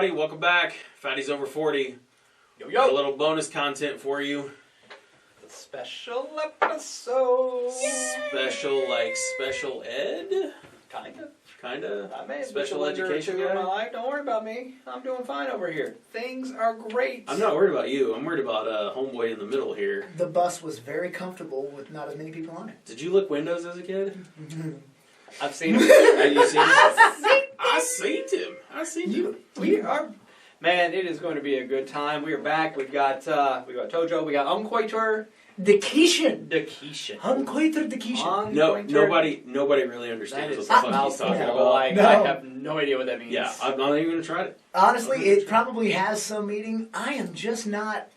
everybody. Welcome back. Fatty's Over 40. Yo, Got a little bonus content for you. Special episode. Special ed? Kinda. I may have Special education in my guy? life. Don't worry about me. I'm doing fine over here. Things are great. I'm not worried about you. I'm worried about homeboy in the middle here. The bus was very comfortable with not as many people on it. Did you lick windows as a kid? I've seen him. Have you seen him? I seen him. We are. Man, it is going to be a good time. We are back. We've got Tojo. We got Unquater. Dekition. Unquater Dekition. Nobody really understands what the fuck he's talking about. I have no idea what that means. Yeah, I'm not even going to try it. Honestly, it probably has some meaning. I am just not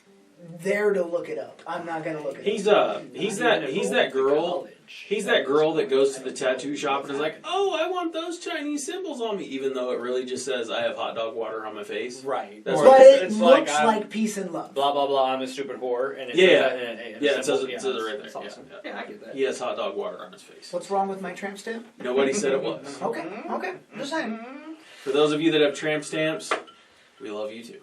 there to look it up. I'm not going to look it up. He's that girl. He's that girl that goes to the tattoo shop and is like, "Oh, I want those Chinese symbols on me," even though it really just says, "I have hot dog water on my face." Right. That's but it it's looks like, like peace and love. Blah blah blah. I'm a stupid whore. And it says it right there. Awesome. Yeah, I get that. He has hot dog water on his face. What's wrong with my tramp stamp? Nobody said it was. Okay. Just saying. For those of you that have tramp stamps, we love you too.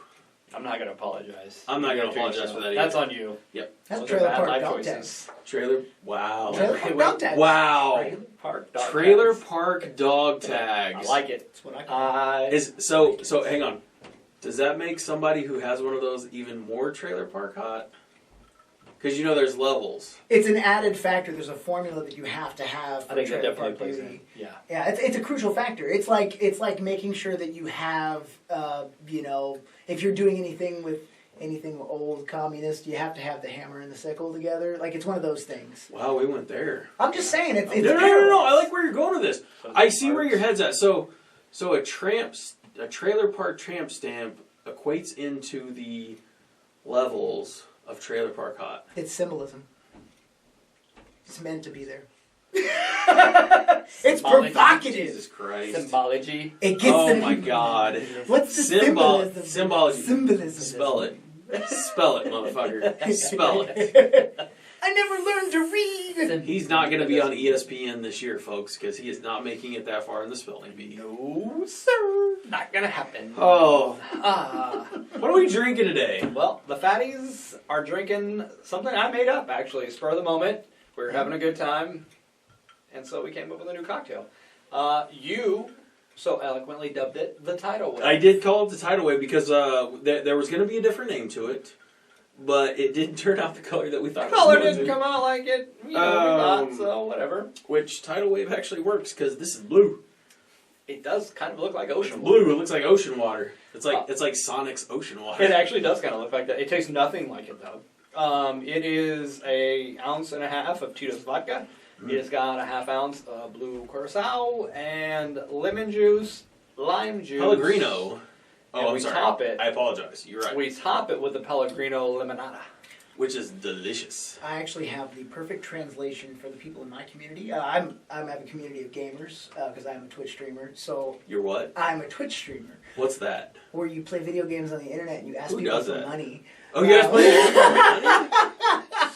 I'm not going to apologize. I'm not going to apologize for that either. That's on you. Yep. That's Those trailer are bad park life dog choices. tags. Wow. Trailer park dog tags. Wow. Trailer Trailer park dog tags. park dog tags. I like it. That's what I call it. So hang on. Does that make somebody who has one of those even more trailer park hot? Because you know there's levels. It's an added factor. There's a formula that you have to have for I think that trailer definitely park plays beauty. in. Yeah. Yeah, it's a crucial factor. It's like making sure that you have, if you're doing anything with old communist, you have to have the hammer and the sickle together. Like, it's one of those things. Wow, we went there. I'm just saying, it's No. I like where you're going with this. I see where your head's at. So a trailer park tramp stamp equates into the levels of trailer park hot. It's symbolism. It's meant to be there. It's provocative. Jesus Christ. Symbology. It gets Oh my God. What's the symbolism? Symbology. Symbolism. Spell it. Spell it, motherfucker. Spell it. I never learned to read. He's not going to be on ESPN this year, folks, because he is not making it that far in the spelling bee. No, sir. Not gonna happen. Oh. What are we drinking today? Well, the fatties are drinking something I made up, actually, spur of the moment. We were having a good time, and so we came up with a new cocktail. You so eloquently dubbed it the Tidal Wave. I did call it the Tidal Wave because there was going to be a different name to it, but it didn't turn out the color that we thought The color it was didn't going come out like it, we thought, so whatever. Which Tidal Wave actually works because this is blue. It does kind of look like ocean It's water. blue. It looks like ocean water. It's like Sonic's ocean water. It actually does kind of look like that. It tastes nothing like it, though. It is 1.5 ounces of Tito's vodka. It has got a 1/2 ounce of blue curacao and lemon juice, lime juice. Pellegrino. And I'm we sorry. top it. I apologize. You're right. We top it with the Pellegrino limonada. Which is delicious. I actually have the perfect translation for the people in my community. I have a community of gamers because I'm a Twitch streamer. So You're what? I'm a Twitch streamer What's that? where you play video games on the internet and you ask Who people does for that? money. Oh, you guys play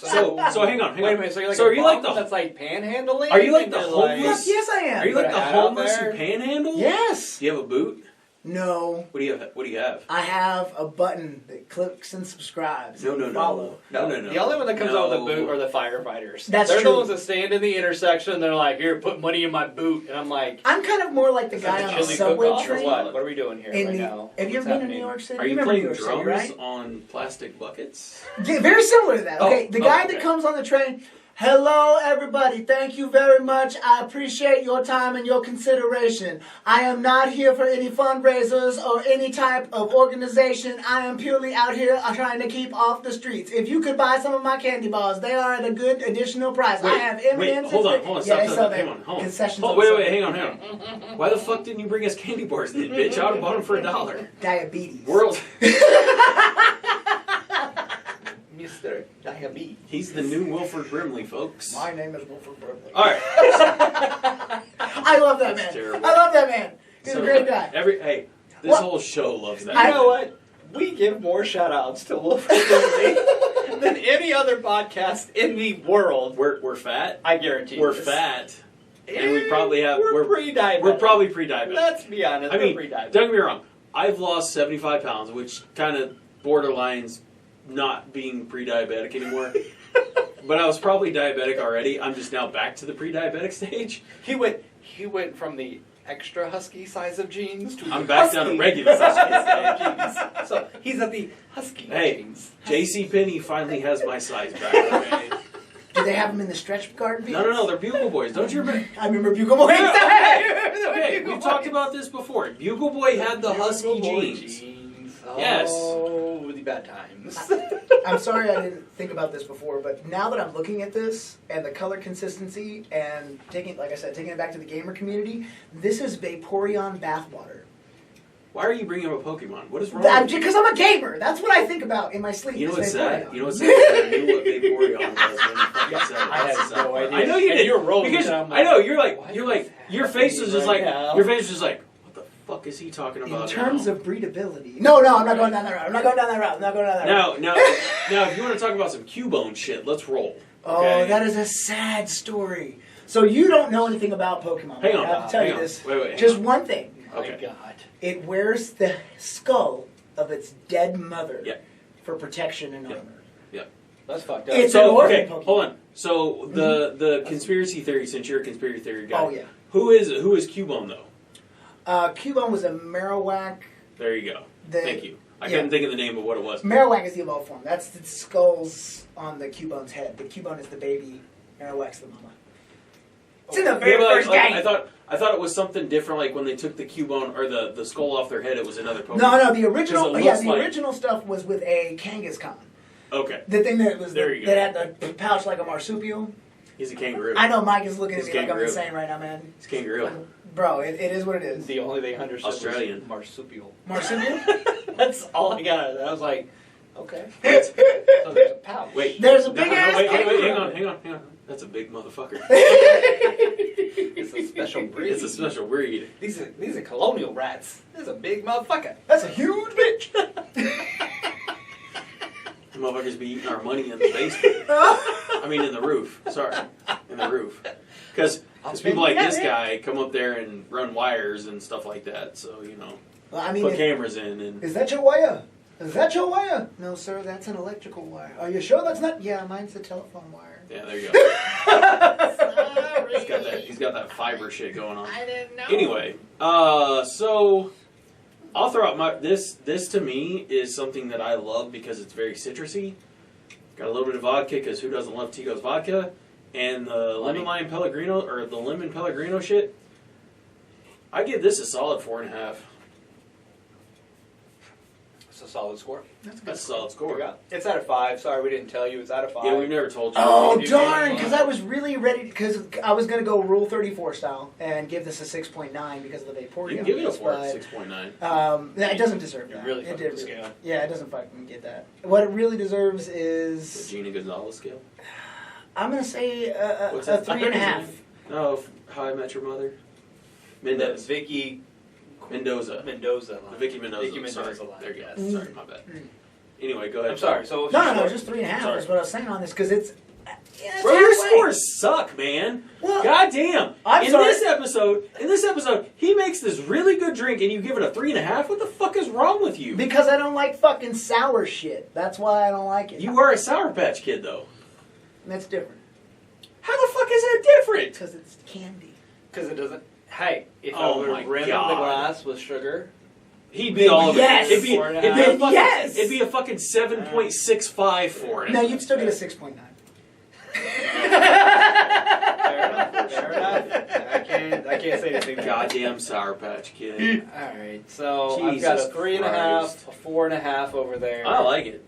So hang on. Wait a minute, so you're like So a are you like bum the- that's like panhandling? Are you like the And homeless? Yes, I am. Are you like the Put it out homeless there. who panhandle? Yes. Do you have a boot? No. What do you have? I have a button that clicks and subscribes. No. and follow. No. The only one that comes out with a No. boot are the firefighters. That's they're true. the ones that stand in the intersection. They're like, "Here, put money in my boot," and I'm like, I'm kind of more like the "Is that guy the on the chili subway cook-off or train. what? What are we doing here right now? Have you What's ever been to happening? New York City? Are you remember playing New York drums City, right? on plastic buckets? Yeah, very similar to that. Okay, the guy okay. that comes on the train. Hello, everybody. Thank you very much. I appreciate your time and your consideration. I am not here for any fundraisers or any type of organization. I am purely out here trying to keep off the streets. If you could buy some of my candy bars, they are at a good additional price. I have M&M's. Hold on, Yeah, stop, they sell hang them. on. Concessions. Oh, wait, hang on. Why the fuck didn't you bring us candy bars then, bitch? I would have bought them for $1. Diabetes. World. Mr. Diabetes. He's the new Wilford Brimley, folks. My name is Wilford Brimley. All right. I love that That's man. terrible. I love that man. He's a great guy. This What? whole show loves that. You know what? We give more shout-outs to Wilford Brimley than any other podcast in the world. We're fat. I guarantee We're this. fat. And we probably have. We're pre-diabetic. We're probably pre-diabetic. Let's be honest. I mean, we're pre-diabetic. don't get me wrong. I've lost 75 pounds, which kind of borderlines not being pre-diabetic anymore. But I was probably diabetic already. I'm just now back to the pre-diabetic stage. He went from the extra husky size of jeans to I'm back down to regular size. jeans. So he's at the husky jeans. JCPenney finally has my size back. Okay? Do they have them in the stretch garden? No, they're Bugle Boys. Don't you remember? I remember Bugle Boy. Okay, we've talked about this before. Bugle Boy had the husky jeans. Yes. Oh, the bad times. I'm sorry I didn't think about this before, but now that I'm looking at this and the color consistency and taking it back to the gamer community, this is Vaporeon bathwater. Why are you bringing up a Pokemon? What is wrong with you? Because I'm a gamer. That's what I think about in my sleep. You know is what's sad? Vaporeon. You know what's sad? I knew what Vaporeon was when you fucking said it. I had no idea. I know you And did. you were rolling because it, I'm I know like, you're like your face was just like now. your face was just like, what the fuck is he talking about? In terms now? of breedability. No, I'm not going down that route. I'm not going down that route. Now, if you want to talk about some Cubone shit, let's roll. Oh, Okay? that is a sad story. So you don't know anything about Pokemon. Hang on, I have to tell hang you on. this. Wait, Just hang on. one thing. My Okay. God. It wears the skull of its dead mother Yeah. for protection and Yeah. armor. That's fucked up. It's So an orphan okay, Pokemon. hold on. So the conspiracy theory, since you're a conspiracy theory guy, Oh yeah. who is Cubone though? Cubone was a Marowak. There you go. Thank you. I yeah. couldn't think of the name of what it was. Marowak is the evolved form. That's the skulls on the Cubone's head. The Cubone is the baby. Marowak's the mama. It's in the very Yeah, but first like, game. I thought it was something different. Like when they took the Cubone or the skull off their head, it was another Pokemon. No, the original. 'Cause it Yeah, looks the like- original stuff was with a Kangaskhan. Okay, The thing that was There you that had the pouch like a marsupial. he's a kangaroo. I know Mike is looking at He's me like I'm kangaroo. insane right now, man. He's kangaroo. Bro, it is what it is. The only thing I understood Australian. was marsupial. Marsupial? That's all I got. I was like, okay. Wait, So there's a pouch. wait. There's a No, big no, ass wait, kangaroo. hang on. That's a big motherfucker. It's a special breed. It's a special breed. These are colonial rats. This is a big motherfucker. That's a huge bitch. The motherfuckers be eating our money in the basement. I mean, in the roof. Sorry, in the roof. Because people like this guy come up there and run wires and stuff like that. So Well, I mean, put cameras in and. is that your wire? Is that your wire? No, sir, that's an electrical wire. Are you sure that's not? Yeah, mine's the telephone wire. Yeah, there you go. He's got that fiber shit going on. I didn't know. Anyway, so I'll throw out this to me is something that I love because it's very citrusy. Got a little bit of vodka because who doesn't love Tito's vodka? And the lemon lime Pellegrino or the lemon Pellegrino shit. I give this a solid 4.5. It's a solid score. That's a solid score. It's out of 5. Sorry, we didn't tell you. It's out of 5. Yeah, we've never told you. Oh, You darn, did. because I was really ready, because I was going to go Rule 34 style and give this a 6.9 because of the Vaporeon. You can give it a piece, 4, but, 6.9. it doesn't deserve You that. really It fucked did with the really- scale. Yeah, it doesn't fucking get that. What it really deserves The is, Gina Gonzalez scale. I'm going to say What's a that? 3.5. No, How I Met Your Mother. Mendez. Vicky Mendoza. Mendoza line. The Vicky Mendoza. Vicky Mendoza sorry. line. There you go. yes. Sorry, my bad. Anyway, go ahead. I'm sorry. So No, just 3.5 Sorry. is what I was saying on this, because it's... Yeah, it's Bro, your halfway. scores suck, man. Well, God damn. I'm in sorry. this episode, he makes this really good drink and you give it a 3.5? What the fuck is wrong with you? Because I don't like fucking sour shit. That's why I don't like it. You are a Sour Patch Kid, though. That's different. How the fuck is that different? Because it's candy. Because it doesn't. Hey, if Oh I would my have rimmed the God. glass with sugar, He'd be all over Yes. it. It'd be a fucking, Yes. it'd be a fucking 7.65 for it. No, you'd still get a 6.9. fair enough. I can't say anything. Goddamn Sour Patch Kid. All right, so I've got a Jesus 3.5, Christ. a 4.5 over there. I like it.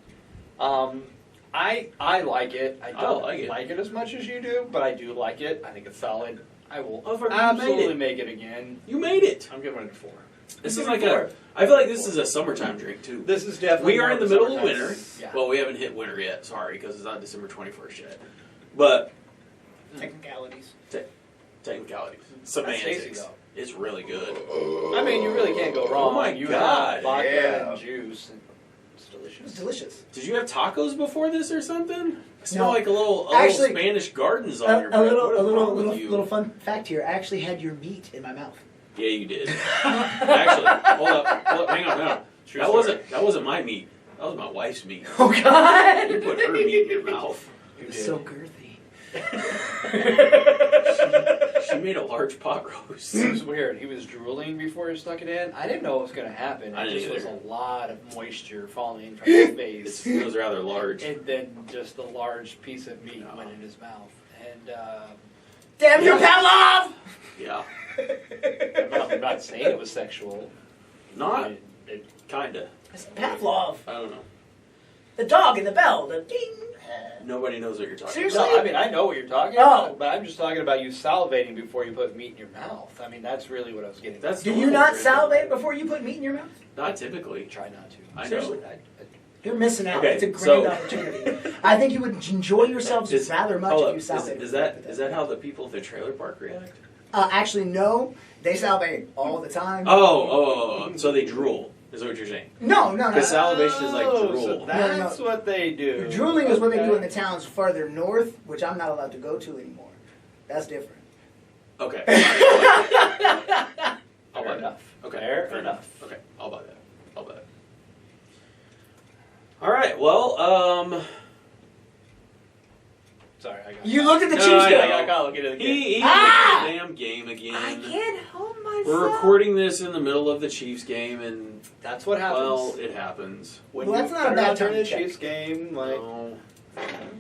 I like it. I don't like like it. it as much as you do, but I do like it. I think it's solid. I will Oh, fuck, you absolutely made it. make it again. You made it. I'm giving it a 4. This You is did like before. I feel like this is a summertime drink, too. This is definitely. We are more in the of a middle of summertime- winter. Yeah. Well, we haven't hit winter yet, sorry, because it's not December 21st yet. But Technicalities. technicalities, That's semantics. tasty, though. It's really good. I mean, you really can't go wrong. Oh my you God, have vodka yeah. and juice. And it's delicious. It's delicious. Did you have tacos before this or something? I smell No. like a little Actually, Spanish gardens on your A breath. little, What is wrong with you? little fun fact here. I actually had your meat in my mouth. Yeah, you did. Actually, hold up, hang on. True That wasn't my meat. That was my wife's meat. Oh God! You put her meat in your mouth. You did. So girthy. She made a large pot roast. It was weird. He was drooling before he stuck it in. I didn't know what was going to happen. I It didn't just was either. a lot of moisture falling from his face. It was rather large. And then just a large piece of meat went in his mouth. And Damn you, Pavlov! Yeah. I'm not saying it was sexual. Not It, kinda. It's Pavlov. I don't know. The dog and the bell. The ding. Nobody knows what you're talking Seriously? about. no, I mean, I know what you're talking Oh. about, but I'm just talking about you salivating before you put meat in your mouth. I mean, that's really what I was getting at. That's Do you normal not for him. salivate before you put meat in your mouth? Not typically. Try not to. I know. Seriously? You're missing out. Okay, It's a great so- opportunity. I think you would enjoy yourselves Is- rather much hold if up. you salivate. Is that how the people at the trailer park react? Actually, no. They salivate all the time. Oh, so they drool. Is that what you're saying? No. Because salivation is like Oh, drool. So that's what they do. Drooling is what they do in the Okay. towns further north, which I'm not allowed to go to anymore. That's different. Okay. I'll buy that. Enough. Okay. Fair Fair enough. Okay. I'll buy that. All right. Well, Sorry, I got You looked at the No, Chiefs I game. know. I gotta look at it again. he Ah! the damn game again. I can't help myself. We're recording this in the middle of the Chiefs game, and That's what happens. well, it happens. when Well, you that's not a turn bad on time to the check. Chiefs game, like No.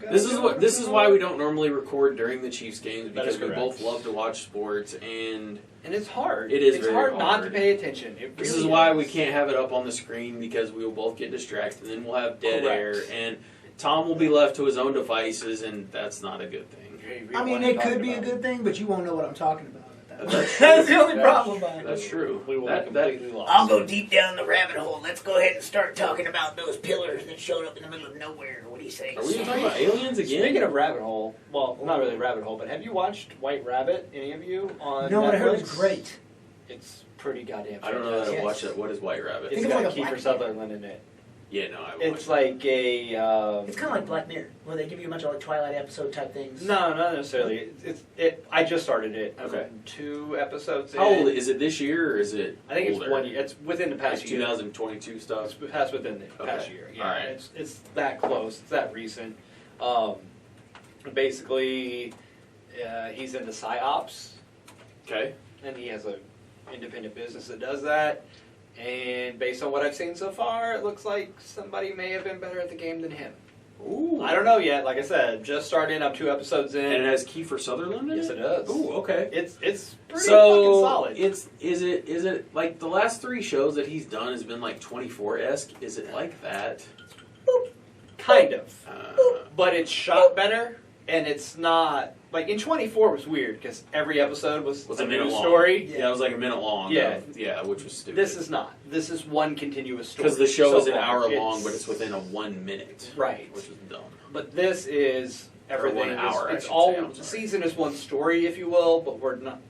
This is why we don't normally record during the Chiefs games, That is because we correct. both love to watch sports, and and it's hard. It is It's very hard not to hard. pay attention. It this really is why we can't have it up on the screen, because we will both get distracted, and then we'll have dead Correct. air, and Tom will be left to his own devices, and that's not a good thing. I mean, it could be a good thing, but you won't know what I'm talking about. At that That's point. That's the only problem about it. That's true. We will That- be that- completely lost. I'll go deep down the rabbit hole. Let's go ahead and start talking about those pillars that showed up in the middle of nowhere. What do you say? Are we talking about aliens again? Speaking of rabbit hole, well, not really rabbit hole, but have you watched White Rabbit? Any of you on No, Netflix? but I heard it was great. It's pretty goddamn. I don't know that I Yes. watched it. What is White Rabbit? It's Think of got like a Kiefer Black Sutherland in it. Yeah, no, I watched It's it. like a. It's kind of like Black Mirror, where they give you a bunch of like Twilight episode type things. No, not necessarily. I just started it. I'm Okay. 2 episodes in. How old is it this year, or is it I think it's older? 1 year. It's within the past Like year. 2022 stuff? It's past within the past Okay. year. Yeah, Alright. it's that close. It's that recent. Basically, he's into psyops, Okay. and he has a independent business that does that. And based on what I've seen so far, it looks like somebody may have been better at the game than him. Ooh. I don't know yet. Like I said, just started. I'm 2 episodes in. And it has Kiefer Sutherland in Yes, it? it does. Ooh, okay. It's pretty fucking So solid. is it like the last 3 shows that he's done has been like 24-esque? Is it like that? Kind of. But it's Oh. shot better, and it's not like in 24 was weird because every episode was Was a a minute new long. story. Yeah, it was like a minute long. Yeah. Yeah, which was stupid. This is not. This is one continuous story. because the show so is an far. hour It's- long, but it's within a 1 minute. Right. Which is dumb. But this is everything. 1 hour, I It's should all say, I'm the sorry. season is one story, if you will, but we're not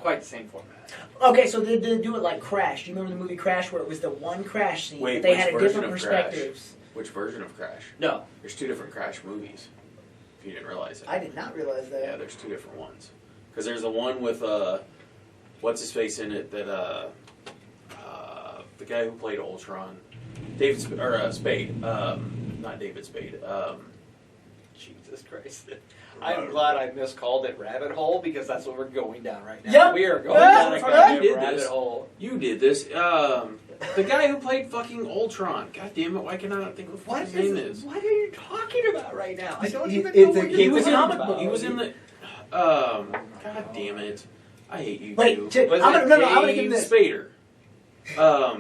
quite the same format. Okay, so they do it like Crash. Do you remember the movie Crash, where it was the one Crash scene, Wait, but they which had a version different of Crash? perspectives? Which version of Crash? No, There's 2 different Crash movies. If you didn't realize it. I did not realize that. Yeah, there's 2 different ones. Because there's the one with what's his face in it that the guy who played Ultron, Spade. Not David Spade. Jesus Christ. I'm glad I miscalled it rabbit hole because that's what we're going down right now. Yep. We are going Yeah, down a I goddamn did rabbit this. hole. You did this. The guy who played fucking Ultron. God damn it! Why can I not think of what his name is? What are you talking about right now? I don't even It's know a- what he you're was talking in- about. He was in the. God damn it! I hate you Wait, too. Chip, Was I'm it gonna give James this. Spader.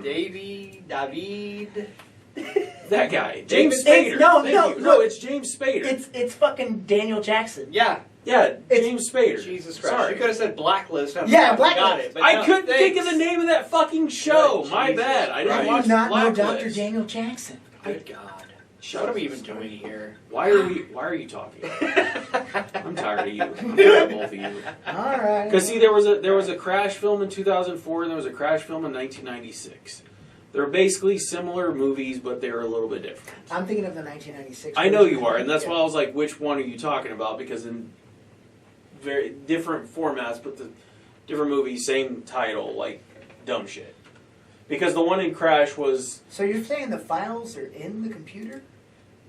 David. That guy, David James Spader. Spader. No, Thank no, you. no. It's James Spader. It's fucking Daniel Jackson. Yeah, Yeah, James Spader. Jesus Christ. Sorry. You could have said Blacklist. I'm Yeah, sorry, I got Blacklist. it. But I no, couldn't think thanks. of the name of that fucking show. Good My Jesus bad. I How didn't do watch you not know Blacklist. Dr. Daniel Jackson? Good God. Shut What up, are we even Steve. doing here? Why are you talking? I'm tired of you. I'm tired of both of you. All right. Because see, there was a Crash film in 2004 and there was a Crash film in 1996. They're basically similar movies, but they're a little bit different. I'm thinking of the 1996. I know version. you are, and that's Yeah. why I was like, which one are you talking about? Because in very different formats, but different movie, same title, like dumb shit. Because the one in Crash was So you're saying the files are in the computer?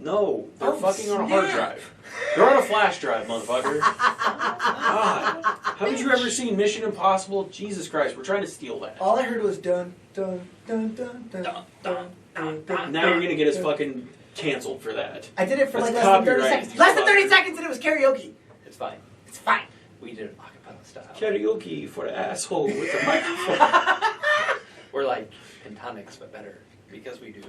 no, they're Oh, fucking on a hard snap. drive. They're on a flash drive, motherfucker. God, haven't you ever seen Mission Impossible? Jesus Christ, we're trying to steal that. All I heard was dun dun dun dun dun dun dun dun. Now you're gonna get us fucking canceled for that. I did it for That's like less than 30 copyright, seconds. you Less than 30 fucker. seconds and it was karaoke. It's fine. It's fine. We did it acapella style. Karaoke for the asshole with the microphone. We're like Pentonics, but better because we do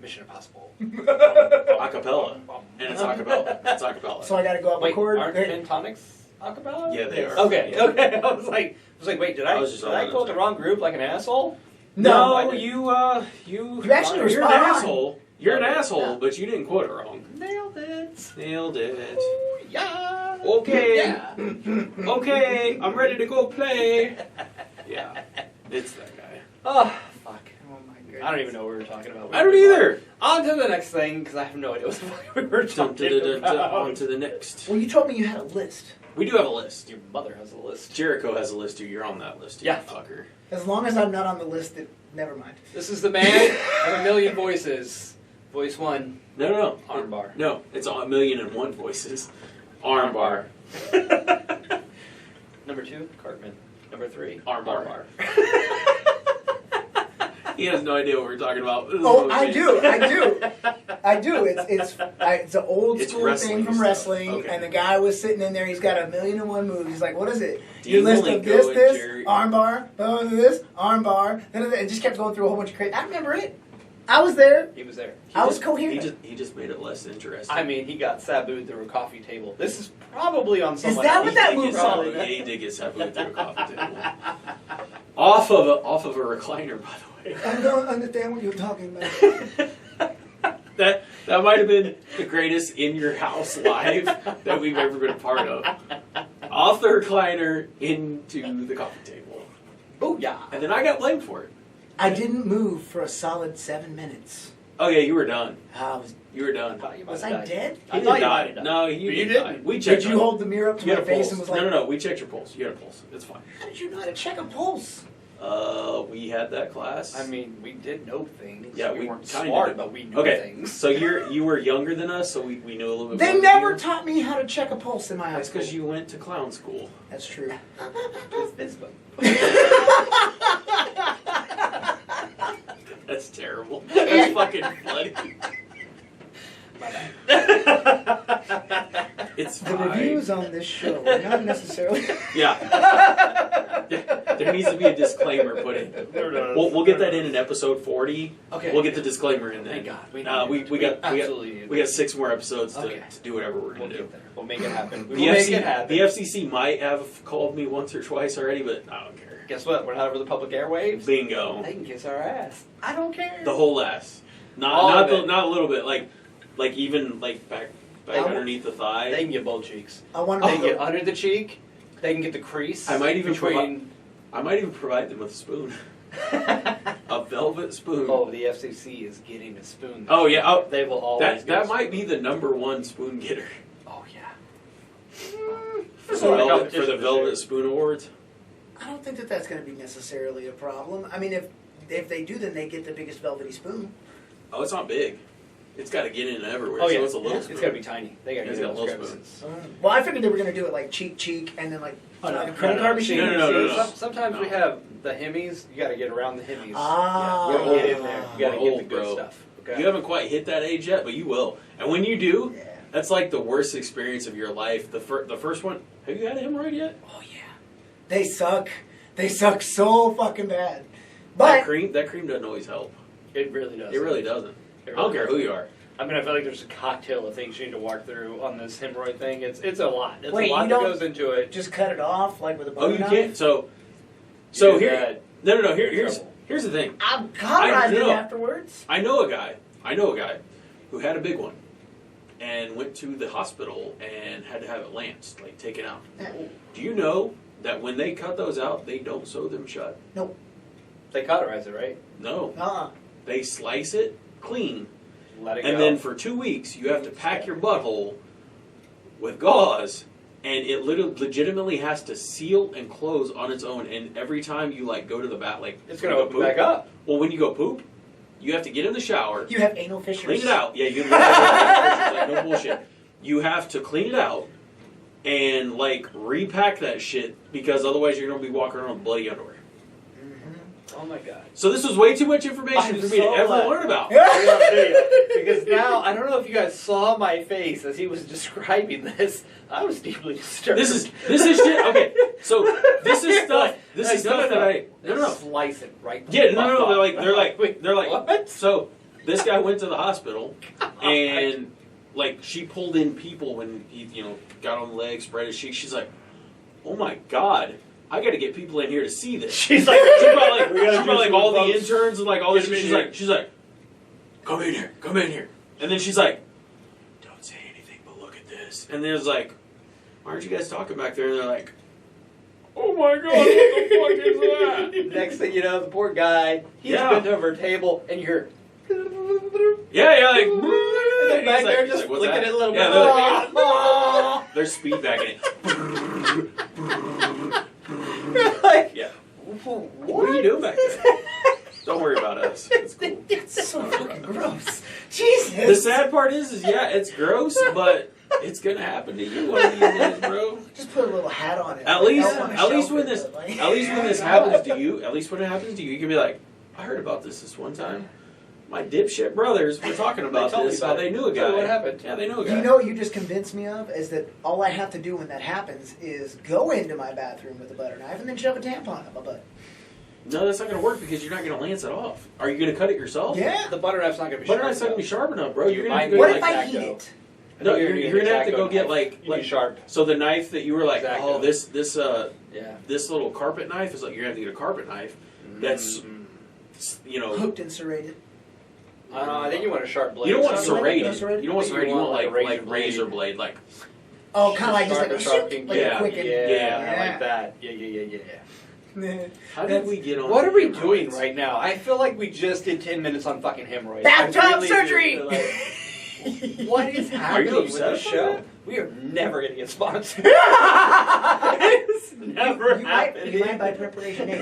Mission Impossible. Acapella. And it's acapella. It's acapella. So I gotta go up Wait, a chord. aren't Pentonics acapella? Yeah, they are. Okay, okay. I was like, wait, did I was just I on quote the the wrong group like an asshole? No, No, you actually were you're spot an on. asshole. You're an Okay. asshole, but you didn't quote it wrong. Nailed it. Nailed it. Ooh, yeah. Okay. Yeah. Okay, I'm ready to go play. Yeah, it's that guy. Oh, fuck. Oh my goodness. I don't even know what we were talking about. I don't either. On to the next thing, because I have no idea what the fuck we were Dun, talking dun, dun, dun, about. on to the next. Well, you told me you had a list. We do have a list. Your mother has a list. Jericho has a list too. You're on that list, you Yeah. fucker. As long as I'm not on the list, never mind. This is the man of a million voices. Voice one, No. armbar. No, it's a million and one voices. Armbar. Number two, Cartman. Number three, Armbar. He has no idea what we're talking about. This is Oh, what I we- do. It's an old It's school wrestling thing from stuff. wrestling, Okay. and the guy was sitting in there. He's got 1,000,001 moves. He's like, "What is it? Do Your you list only of go this, in Jerry- armbar, this, armbar." It just kept going through a whole bunch of crazy. I remember it. I was there. He was there. I was coherent. He just made it less interesting. I mean, he got sabooed through a coffee table. This is probably on someone that else. what that He move did called? get sabu- yeah, he did get sabu through a coffee table. Off of a recliner, by the way. I don't understand what you're talking about. That might have been the greatest in your house live that we've ever been a part of. Off the recliner into the coffee table, Oh, yeah. and then I got blamed for it. I didn't move for a solid 7 minutes. Oh yeah, you were done. I was. You were done. Was I dead? He I thought didn't you might die. have died. No, But you you didn't didn't. die. We checked. Did you hold the mirror up to You my had a face pulse. and was like, No. We checked your pulse. You had a pulse. It's fine. "How did you know how to check a pulse?" We had that class. I mean, we did know things. Yeah, we we weren't kinda smart, did. but we knew Okay, things. so you were younger than us, so we knew a little bit. They more never than you. taught me how to check a pulse in my high That's school. because you went to clown school. That's true. That's terrible. That's fucking funny. My bad. It's The fine. reviews on this show are not necessarily. Yeah. There needs to be a disclaimer put in. We'll get that in episode 40. Okay. We'll get the disclaimer in there. Thank God. We We absolutely got 6 more episodes to Okay. do whatever we're We'll gonna do. get there. We'll make it happen. We The will make it happen. the FCC might have called me once or twice already, but I don't care. Guess what? We're not over the public airwaves. Bingo. They can kiss our ass. I don't care. The whole ass. All of it. Not a little bit. Like even like back I- underneath the thigh. They can get both cheeks. I want They to can get under the cheek. They can get the crease. I might even between. I might even provide them with a spoon. A velvet spoon. Oh, the FCC is getting a spoon. Oh, yeah. Oh, They will always. that get a might spoon. be the #1 spoon getter Oh yeah. for So the the competition Velvet this Spoon Awards. I don't think that's going to be necessarily a problem. I mean, if they do, then they get the biggest velvety spoon. Oh, it's not big. It's got to get in everywhere. Oh so yeah, it's a little Yeah. spoon. It's gotta be tiny. They gotta It's get got those little crevices. Well, I figured they were going to do it like cheek, and then like Oh, no, a credit no, card no. machine. No. Sometimes No. we have the Hemis. You gotta get around the Hemis. Ah. You gotta get in there. You gotta We're get old, the good bro. stuff. Okay. You haven't quite hit that age yet, but you will. And when you do, Yeah. that's like the worst experience of your life. The first one. Have you had a hemorrhoid yet? Oh yeah. They suck. They suck so fucking bad. That But cream doesn't always help. It really does. It really doesn't. It I don't really care does. who you are. I mean, I feel like there's a cocktail of things you need to walk through on this hemorrhoid thing. It's a lot. It's Wait, a lot you that don't- goes into it. just cut it off like with a Oh, butter you knife? can't. So You here. got No. Here's trouble. the thing. I'm cauterized it know. afterwards. I know a guy who had a big one and went to the hospital and had to have it lanced, like taken out. Yeah. Do you know that when they cut those out, they don't sew them shut? They cauterize it, right? No. Uh-uh. They slice it clean. Let it And go. then for 2 weeks, you have to pack your butthole with gauze and it legitimately has to seal and close on its own. And every time you like go to the bath, like It's gonna open back up. Well, when you go poop, you have to get in the shower, You have anal fissures. clean it out. Yeah, you literally have like no bullshit. You have to clean it out and like repack that shit because otherwise you're gonna be walking around with bloody underwear. Oh my god. So this was way too much information I'm for me to so ever glad. learn about. Because now, I don't know if you guys saw my face as he was describing this. I was deeply disturbed. This is shit. Okay, so this is stuff. This is stuff that I no. Slice it right. Yeah, no. They're like What? So this guy went to the hospital and like she pulled in people when he got on the leg, spread his cheeks. She's like, oh my god. I got to get people in here to see this. She's like, she brought like all the folks. interns and like all this. Get 'em in She's like, come in here. And then she's like, don't say anything, but look at this. And there's like, why aren't you guys talking back there? And they're like, oh my god, what the fuck is that? Next thing you know, the poor guy, he's Yeah. bent over a table, and you're. Yeah, like. And then back he's there like, just "What's flicking that?" it a little Yeah, bit. they're speed backing it. Like, Yeah. what are you doing back there? Don't worry about us. It's cool. It's so fucking gross. Jesus. The sad part is yeah, it's gross, but it's gonna happen to you one of these days, bro. Just put a little hat on it. At Like, least, I don't wanna at least shelf when it, this, but, like- at least when this happens to you, at least when it happens to you, you can be like, I heard about this one time. My dipshit brothers were talking about told me this. about How it. they knew a Tell guy. me what happened. Yeah, they knew a guy. You know what you just convinced me of? Is that all I have to do when that happens is go into my bathroom with a butter knife and then shove a tampon up my butt. No, that's not gonna work because you're not gonna lance it off. Are you gonna cut it yourself? Yeah. The butter knife's not going to be Butter sharp knife's not gonna be enough. sharp enough, bro. You're gonna have to Mine go What like if I that, heat though. it? No, I think you're gonna have to Exacto go get knife. like You need sharp. so the knife that you were like, Exacto. oh, this Yeah. this little carpet knife is like you're gonna have to get a carpet knife. That's Hooked and serrated. I think you want a sharp blade. you don't want Something like that. serrated. You don't want serrated. You want like a razor blade. Like Oh, kind of like just Sharp like a sharp shoot, ink. like Yeah. a quicken. Yeah, I like that. Yeah. how did we get on? What are we hemorrhoids? doing right now? I feel like we just did 10 minutes on fucking hemorrhoids. Bathtub I really do surgery! feel like- What is happening with upset this about show? that? We are never going to get sponsored. It's never You happening. might buy preparation H.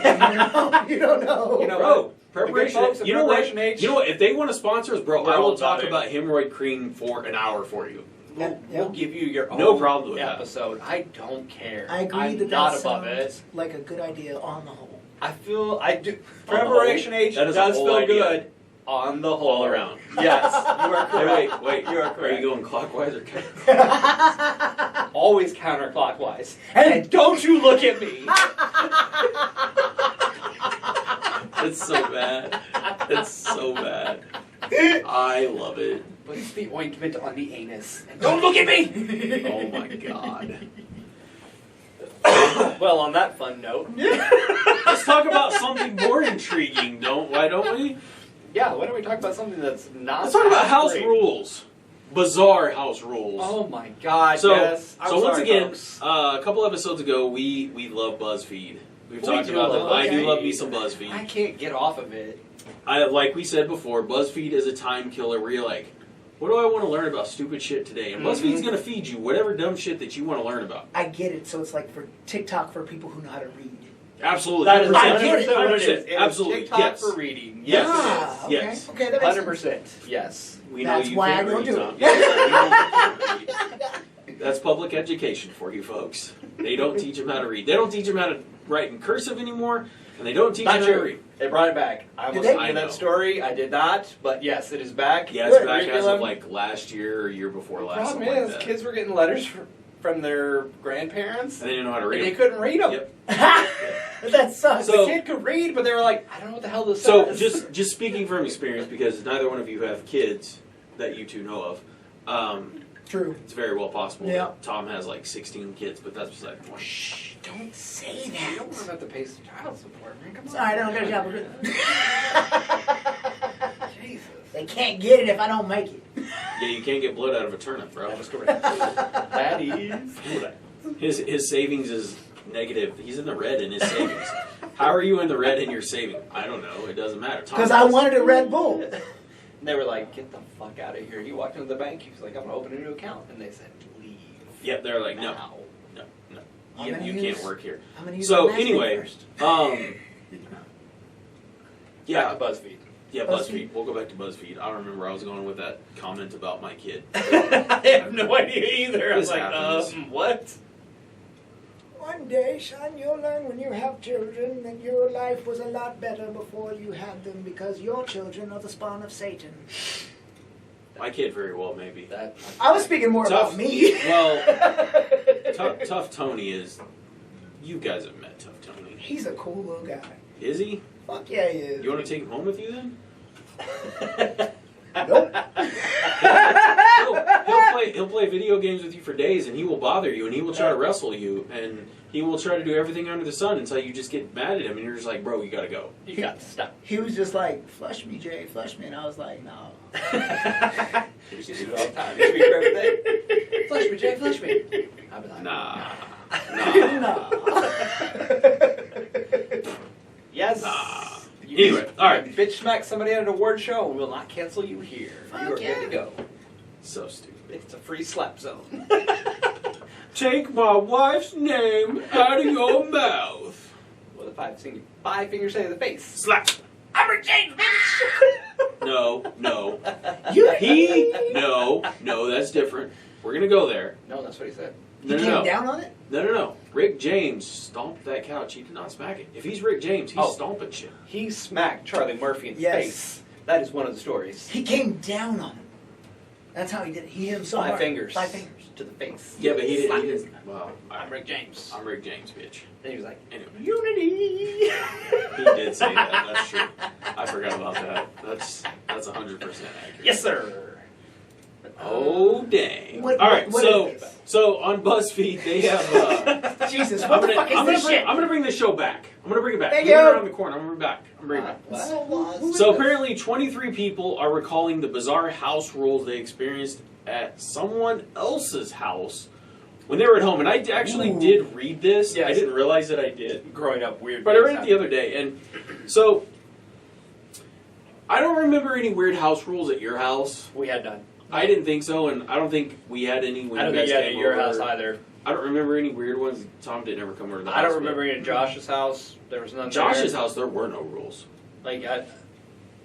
You don't know. You know Bro, what? preparation. The good folks at You know what? Preparation H, You know what? If they want to sponsor us, bro, We're I all will talk about it. about hemorrhoid cream for an hour for you. We'll give you your own No problem with that. episode. I don't care. I agree I'm that not that above sounds it. like a good idea on the whole. I feel I do. On the Preparation whole, H that is a does whole feel idea. good on the whole. All around. Yes, you are correct. Wait. You are Are correct. you going clockwise or counterclockwise? Always counterclockwise. And don't you look at me. It's so bad. It's so bad. I love it. But it's the ointment on the anus. And don't look at me. Oh my god. Well, on that fun note. Let's talk about something more intriguing, why don't we? Yeah, why don't we talk about something that's not Let's talk about as house great? rules. Bizarre house rules. Oh my god, So, yes. I'm so once sorry, again, folks. a couple episodes ago, we love BuzzFeed. We've We talked do about them. love I do BuzzFeed. love me some BuzzFeed. I can't get off of it. Like we said before, BuzzFeed is a time killer where you're like, what do I want to learn about stupid shit today? And BuzzFeed's going to feed you whatever dumb shit that you want to learn about. I get it. So it's like for TikTok for people who know how to read. Absolutely. That is 100%. 100% what it is. 100%. It is Absolutely. TikTok Yes. for reading. Yes. Yes, Ah, it is. okay. Yes. Okay, that makes sense. 100%. Yes. We know That's you why can't I don't read, do Tom. it. Yes, we know you can't read. That's public education for you folks. They don't teach them how to read. They don't teach them how to write in cursive anymore, and they don't teach Not them how to true. read. They brought it back. I almost Did they? told you I know. that story. I did not, but yes, it is back. Yeah, it's Good. back as of Curriculum. like last year or year before The last. problem Something is, like that. kids were getting letters from their grandparents, And they didn't know how to and read. they them. couldn't read them. Yep. That sucks. So- The kid could read, but they were like, I don't know what the hell this So says. just speaking from experience, because neither one of you have kids that you two know of, True. it's very well possible Yeah. that Tom has like 16 kids, but that's beside the point. Shh, don't say You that. don't want to have to pay some child support, man. Come on. Sorry, I don't got a job. We're good. Jesus. They can't get it if I don't make it. Yeah, you can't get blood out of a turnip, bro. That is correct. That is correct. His savings is negative. He's in the red in his savings. How are you in the red in your saving? I don't know. It doesn't matter. Tom Because I does. wanted a Red Bull. And they were like, get the fuck out of here. You walked into the bank, he was like, I'm going to open a new account. And they said, leave. Yep, they're like, no. Now. You can't work here. I'm gonna use So my last name anyway, first. yeah, Back to BuzzFeed. yeah, BuzzFeed. We'll go back to BuzzFeed. I don't remember where I was going with that comment about my kid. I have no idea either. I was This like, happens. what? One day, son, you'll learn when you have children that your life was a lot better before you had them because your children are the spawn of Satan. My kid, very well, maybe. That I was speaking more Tough. about me. Well, Tough Tony is. You guys have met Tough Tony. He's a cool little guy. Is he? Fuck yeah, he is. You want to take him home with you then? Nope. He'll play video games with you for days, and he will bother you, and he will try to wrestle you, and he will try to do everything under the sun until you just get mad at him, and you're just like, bro, you gotta go. You got to stop. He was just like, flush me, Jay, flush me. And I was like, no. You should do it all the time. You should be for everything. Flush me, Jay, flush me. I'd be like, Nah. Nah. Yes. Nah. You Anyway, all right. Bitch smack somebody at an award show and we'll not cancel you here. Fuck You are yeah. good to go. So stupid. It's a free slap zone. Take my wife's name out of your mouth. With a five finger say to the face. Slap. I'm a James, bitch! No. No, That's different. We're gonna go there. No, that's what he said. he came down on it? No. Rick James stomped that couch. He did not smack it. If he's Rick James, he's stomping shit. He smacked Charlie Murphy in the Yes. face. That is one of the stories. He came down on him. That's how he did it. He hit him so Five hard. fingers. 5 fingers. To the face. Yeah, but he Slap. didn't. Well, I'm Rick James. I'm Rick James, bitch. Then he was like, Anyway, Unity! he did say that. That's true. I forgot about that. That's 100% accurate. Yes, sir! Oh dang! What- All right, what so is this? so on BuzzFeed they have. Jesus, I'm what the gonna, fuck is I'm, this gonna bring, shit? I'm gonna bring this show back. I'm gonna bring it back. Thank Moving you. around the corner. I'm gonna bring it back. I'm bringing it back. So apparently 23 people are recalling the bizarre house rules they experienced at someone else's house when they were at home. And I actually did read this. Yes. I didn't realize that I did. Growing up weird. But I read it the other day. And so I don't remember any weird house rules at your house. We had none. I didn't think so, and I don't think we had any when I don't you think guys you had it came at your over. house either. I don't remember any weird ones. Tom didn't ever come over to the house. I don't but remember any at Josh's house. There was none Josh's there. house, there were no rules. Like, You had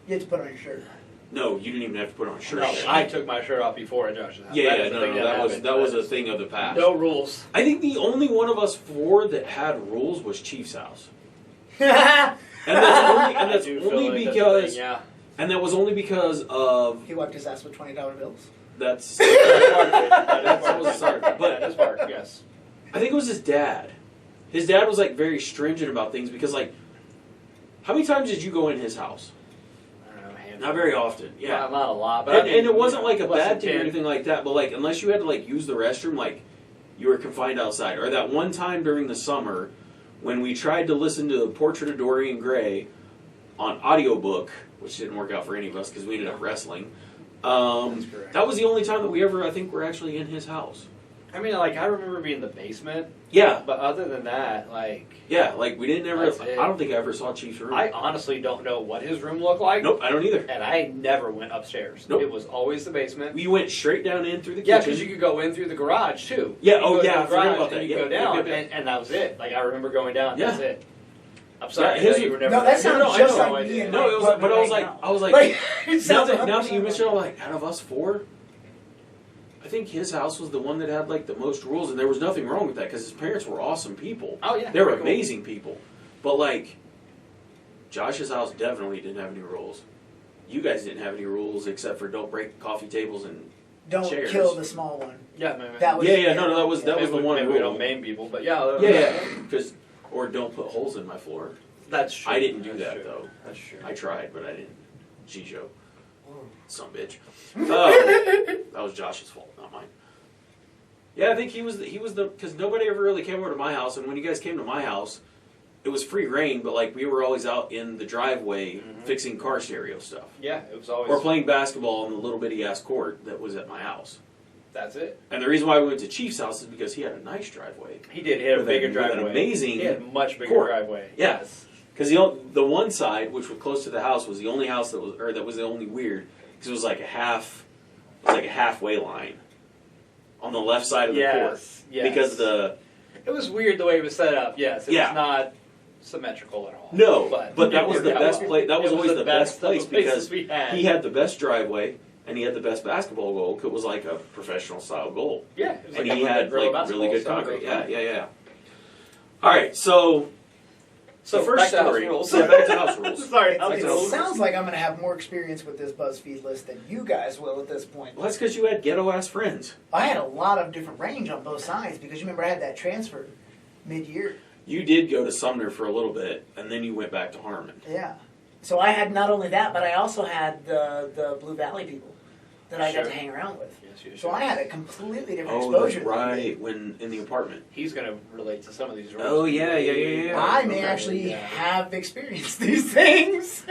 to put on your shirt. No, you didn't even have to put on a shirt. no, I took my shirt off before at Josh's house. Yeah, That is the thing that happened. was a thing of the past. No rules. I think the only one of us four that had rules was Chief's house, He and that's I do only feel like that's because the thing, yeah. and that was only because of wiped his ass with $20 bills. that's. That was a start, but- that is part, yes. I think it was his dad. His dad was like very stringent about things because like, how many times did you go in his house? I don't know, handful. Not very often. Yeah. Not a lot, but And, I mean, and it wasn't like a less bad than thing or 10. anything like that, but like unless you had to like use the restroom, like you were confined outside. Or that one time during the summer when we tried to listen to the Portrait of Dorian Gray on audiobook, which didn't work out for any of us because we ended up wrestling. That's correct. That was the only time that we ever, I think, were actually in his house. I mean, like, I remember being in the basement, Yeah, but other than that, like, yeah. Like we didn't ever. That's it. I don't think I ever saw Chief's room. I honestly don't know what his room looked like. Nope, I don't either. And I never went upstairs. Nope. It was always the basement. We went straight down in through the Yeah, kitchen. because you could go in through the garage, too. Yeah, You oh, go yeah, to I the forgot garage about that. and you Yeah, go down, yep, yep. And that was it. Like, I remember going down, Yeah. that's it. I'm sorry, Yeah, his- you were never No, that there. sounds No, I just know. like me and No, my it was. brother But I was right like, now. I was like, Like, it now sounds that you 100% mentioned it, I'm like like, out of us four, I think his house was the one that had like the most rules, and there was nothing wrong with that because his parents were awesome people. Oh, yeah. They were Cool. amazing people. But like, Josh's house definitely didn't have any rules. You guys didn't have any rules except for don't break coffee tables and Don't chairs. kill the small one. Yeah, maybe. That was- yeah, no, that was Maybe the we- one maybe rule. we don't maim people, but yeah. Yeah, because or don't put holes in my floor. That's true. I didn't do That's that true. though. That's true. I tried, but I didn't. G-show. Some bitch. That was Josh's fault, not mine. Yeah, I think he was the because nobody ever really came over to my house, and when you guys came to my house, it was free reign, but like we were always out in the driveway fixing car stereo stuff Yeah, it was always. or playing basketball on the little bitty ass court that was at my house. That's it. And the reason why we went to Chief's house is because he had a nice driveway. He did. He had a With bigger with an driveway. amazing. He had a much bigger court. driveway. Yeah. Yes. Because the one side, which was close to the house, was the only house that was the only weird because it was like a halfway line on the left side of the court. Yes. Because It was weird the way it was set up. Yes, it Yeah. was not symmetrical at all. No, but that was the best place. That was always the best place because we had. he had the best driveway and he had the best basketball goal. It was like a professional style goal, Yeah, it was and like he had real like really basketball good style concrete. goal. Yeah. All right, so the first back to house story. rules. Yeah, back to house rules. Sorry, Back It to house sounds rules. like I'm going to have more experience with this BuzzFeed list than you guys will at this point. Well, that's because you had ghetto ass friends. I had a lot of different range on both sides because you remember I had that transfer mid-year. You did go to Sumner for a little bit, and then you went back to Harmon. Yeah. So I had not only that, but I also had the Blue Valley people that I got to Sure. hang around with. Yes, you So should. I had a completely different Oh, that's exposure. right. When in the apartment. He's going to relate to some of these rules. Oh, yeah. I may Okay. actually Yeah. have experienced these things.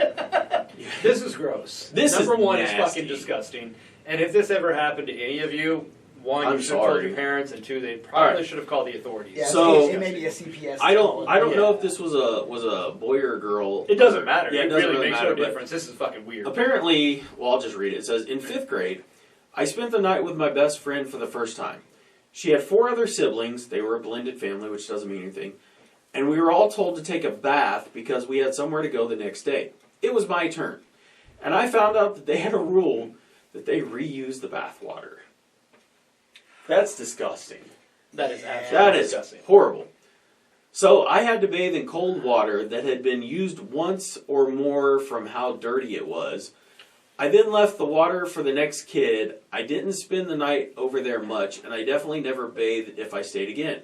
This is gross. This Number is one nasty. is fucking disgusting. And if this ever happened to any of you, one, I'm you should have told sorry. your parents, and two, they probably Alright. should have called the authorities. Yeah, So- it may be a CPS. I don't know Yeah. if this was a boy or a girl. It doesn't matter. Yeah, it doesn't really makes matter, no but difference. This is fucking weird. Apparently, well, I'll just read it. It says, in 5th grade, I spent the night with my best friend for the first time. She had 4 other siblings. They were a blended family, which doesn't mean anything. And we were all told to take a bath because we had somewhere to go the next day. It was my turn. And I found out that they had a rule that they reuse the bath water. That's disgusting. That is absolutely That is disgusting. horrible. So I had to bathe in cold water that had been used once or more from how dirty it was. I then left the water for the next kid. I didn't spend the night over there much, and I definitely never bathed if I stayed again.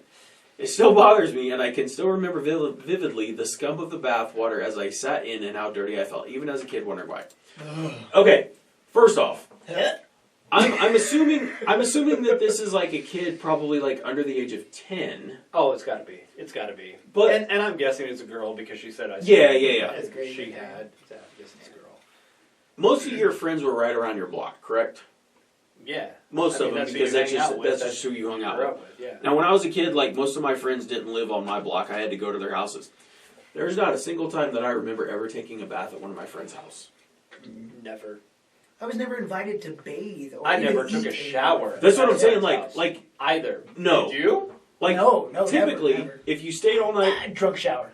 It still bothers me, and I can still remember vividly the scum of the bath water as I sat in and how dirty I felt, even as a kid wondering why. Okay, first off, I'm assuming that this is like a kid probably like under the age of 10. Oh, it's got to be. It's got to be. But And I'm guessing it's a girl because she said I said Yeah. That's great. She had. Yeah, I guess it's a girl. most of your friends were right around your block, correct? Yeah. Most I mean, of them, that's who because you that's hang just out with, that's that's just who you hung out Grew with. up with, yeah. Now, when I was a kid, like most of my friends didn't live on my block. I had to go to their houses. There's not a single time that I remember ever taking a bath at one of my friends' house. Never. I was never invited to bathe. Or I even never took eat a shower. anywhere. That's what I'm At saying. my house. Like Either. no, Did you? like No, typically, never. if you stayed all night, Drunk shower.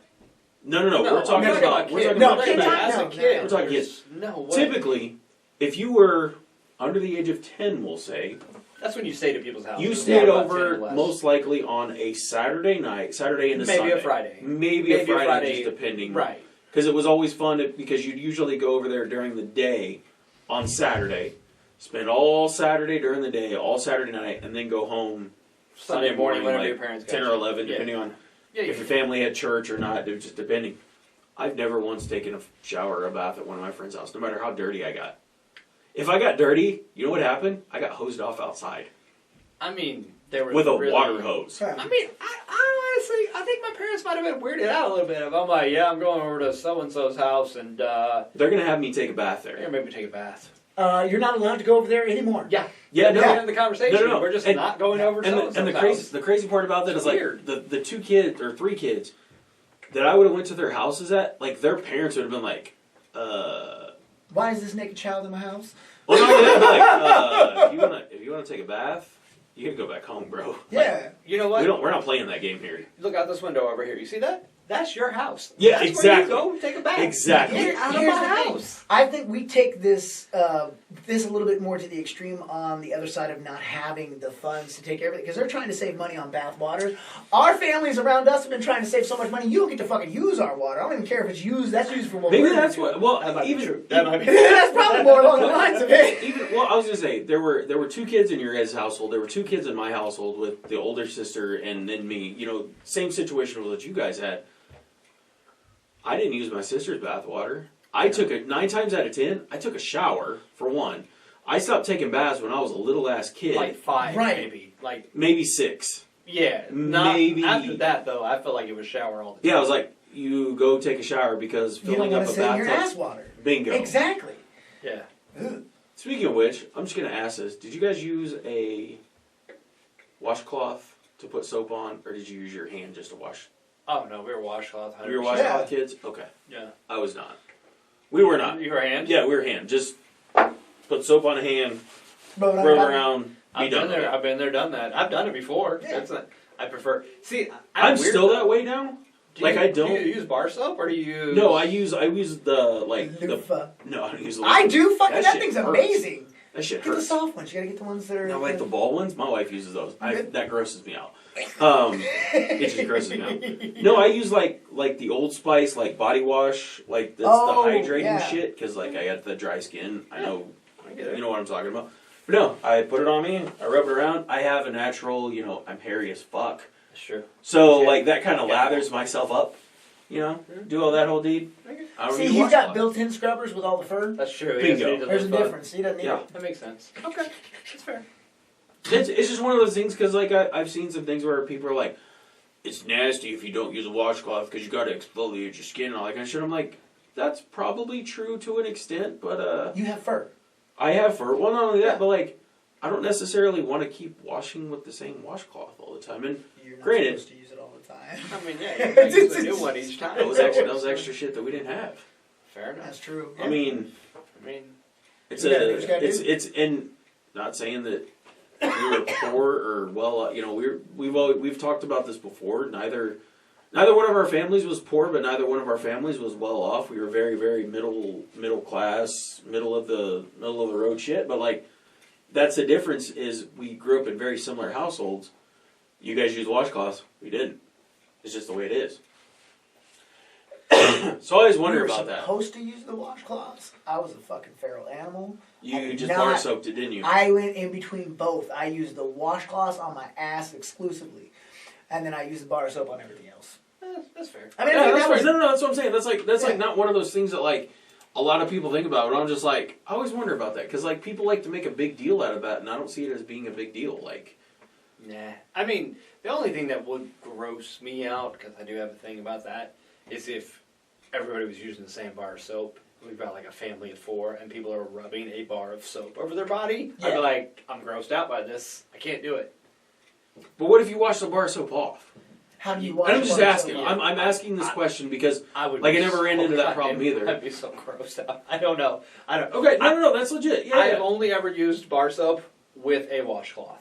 no. No, We're talking I'm about kid. we're talking No, about kid baths. time, As a no, kid. We're talking there's No way. Typically, if you were under the age of 10, we'll say, That's when you stay to people's houses. you stayed About 10 over or less. most likely on a Saturday night, Saturday into Maybe Sunday. a Friday. Maybe a Friday, just depending. Right. Because it was always fun because you'd usually go over there during the day on Saturday, spend all Saturday during the day, all Saturday night, and then go home Sunday morning whenever like your parents got 10 or you. 11, Yeah. depending on Yeah, if your family had church or not, it was just depending. I've never once taken a shower or a bath at one of my friends' house, no matter how dirty I got. If I got dirty, you know what happened? I got hosed off outside I mean, there was with a really, water hose. I mean, I honestly, I think my parents might have been weirded out a little bit. If I'm like, yeah, I'm going over to so and so's house and They're gonna have me take a bath there. yeah, maybe take a bath. You're not allowed to go over there anymore. Yeah, Yeah, no. End the conversation. No. We're just And- not going over. And the crazy part about that It's is like weird. the 2 kids or 3 kids that I would have went to their houses at, like their parents would have been like, Why is this naked child in my house? well, no, they'd be like, if you wanna take a bath, you gotta go back home, bro. Yeah. You know what? We're not playing that game here. Look out this window over here. You see that? That's your house. Yeah, That's exactly. Where you go take a bath. Exactly. Get out of Here's my the thing. house. I think we take this this a little bit more to the extreme on the other side of not having the funds to take everything because they're trying to save money on bath waters. Our families around us have been trying to save so much money. You don't get to fucking use our water. I don't even care if it's used. That's used for what Maybe we're that's doing. what. Well, That might be even true. That might be. That's probably more along the lines of it. even well, I was gonna say there were 2 kids in your guys' household. There were 2 kids in my household with the older sister and then me. You know, same situation that you guys had. I didn't use my sister's bath water. I took it 9 times out of 10. I took a shower for one. I stopped taking baths when I was a little ass kid. Like 5, Right. maybe. Like maybe 6. yeah. Not, Maybe. after that though. I felt like it was shower all the time. Yeah, I was like, you go take a shower because You don't filling want up to a sit in your ass bathtub. water. Bingo. Exactly. Yeah. Speaking of which, I'm just gonna ask this: did you guys use a washcloth to put soap on, or did you use your hand just to wash? Oh no, we were washcloth. 100%. We were washcloth kids. Okay, Yeah. I was not. We were not. Your hand. Yeah, we were hand. Just put soap on a hand, But rub it around, be I've done been with there. it. I've been there, done that. I've done it before. Yeah. It's not, I prefer. See, I'm weird, still though. that way now. Do Like, you, I don't- Do you use bar soap or do you use? No, I use the like the. Loofah. No, I don't use the. I do. Fucking that shit thing's hurts. amazing. That shit Get the hurts. soft ones. You gotta get the ones that are. No, like the ball ones. My wife uses those. That grosses me out. It just grosses me out. No, I use like the Old Spice like body wash, like that's Oh, the hydrating yeah. shit because like I got the dry skin. I know, I get it. you know what I'm talking about. But no, I put it on me. I rub it around. I have a natural, I'm hairy as fuck. That's true. So Yeah. like that kind of Yeah. lathers myself up. Do all that whole deed. I don't See, need he's got washcloth. built-in scrubbers with all the fur. That's true. Bingo. There's a difference. He doesn't need Yeah. it. That makes sense. Okay, that's fair. It's just one of those things because like I've seen some things where people are like, it's nasty if you don't use a washcloth because you got to exfoliate your skin and all that kind of shit. I'm like, that's probably true to an extent, but You have fur. I have fur. Well, not only that, Yeah. but like I don't necessarily want to keep washing with the same washcloth all the time. And You're not Granted. supposed to use it all the time. I mean, yeah, you can use a new one each time. that was extra shit that we didn't have. Fair enough. That's true. I mean, it's You gotta do what you gotta it's and not saying that we were poor or well, we've talked about this before. Neither one of our families was poor, but neither one of our families was well off. We were very, very middle class, middle of the road shit. But like, that's the difference. Is we grew up in very similar households. You guys use washcloths. We didn't. It's just the way it is. So I always wonder You were about that. supposed to use the washcloths. I was a fucking feral animal. You just not- bar soaked it, didn't you? I went in between both. I used the washcloths on my ass exclusively, and then I used the bar soap on everything else. That's fair. I mean, Yeah, I think that's that right. was, No, that's what I'm saying. That's Yeah. like not one of those things that like a lot of people think about. But I'm just like, I always wonder about that because like people like to make a big deal out of that, and I don't see it as being a big deal. Like, Nah. I mean, the only thing that would gross me out, because I do have a thing about that, is if everybody was using the same bar of soap. We've got like a family of 4, and people are rubbing a bar of soap over their body. I'd Yeah. be like, I'm grossed out by this. I can't do it. but what if you wash the bar soap off? how do you wash? And I'm the just bar asking. soap? I'm asking this question because I would. Like, be I never ran so into that problem goddamn- either. I'd be so grossed out. I don't know. okay, no, that's legit. Yeah, I yeah. have only ever used bar soap with a washcloth.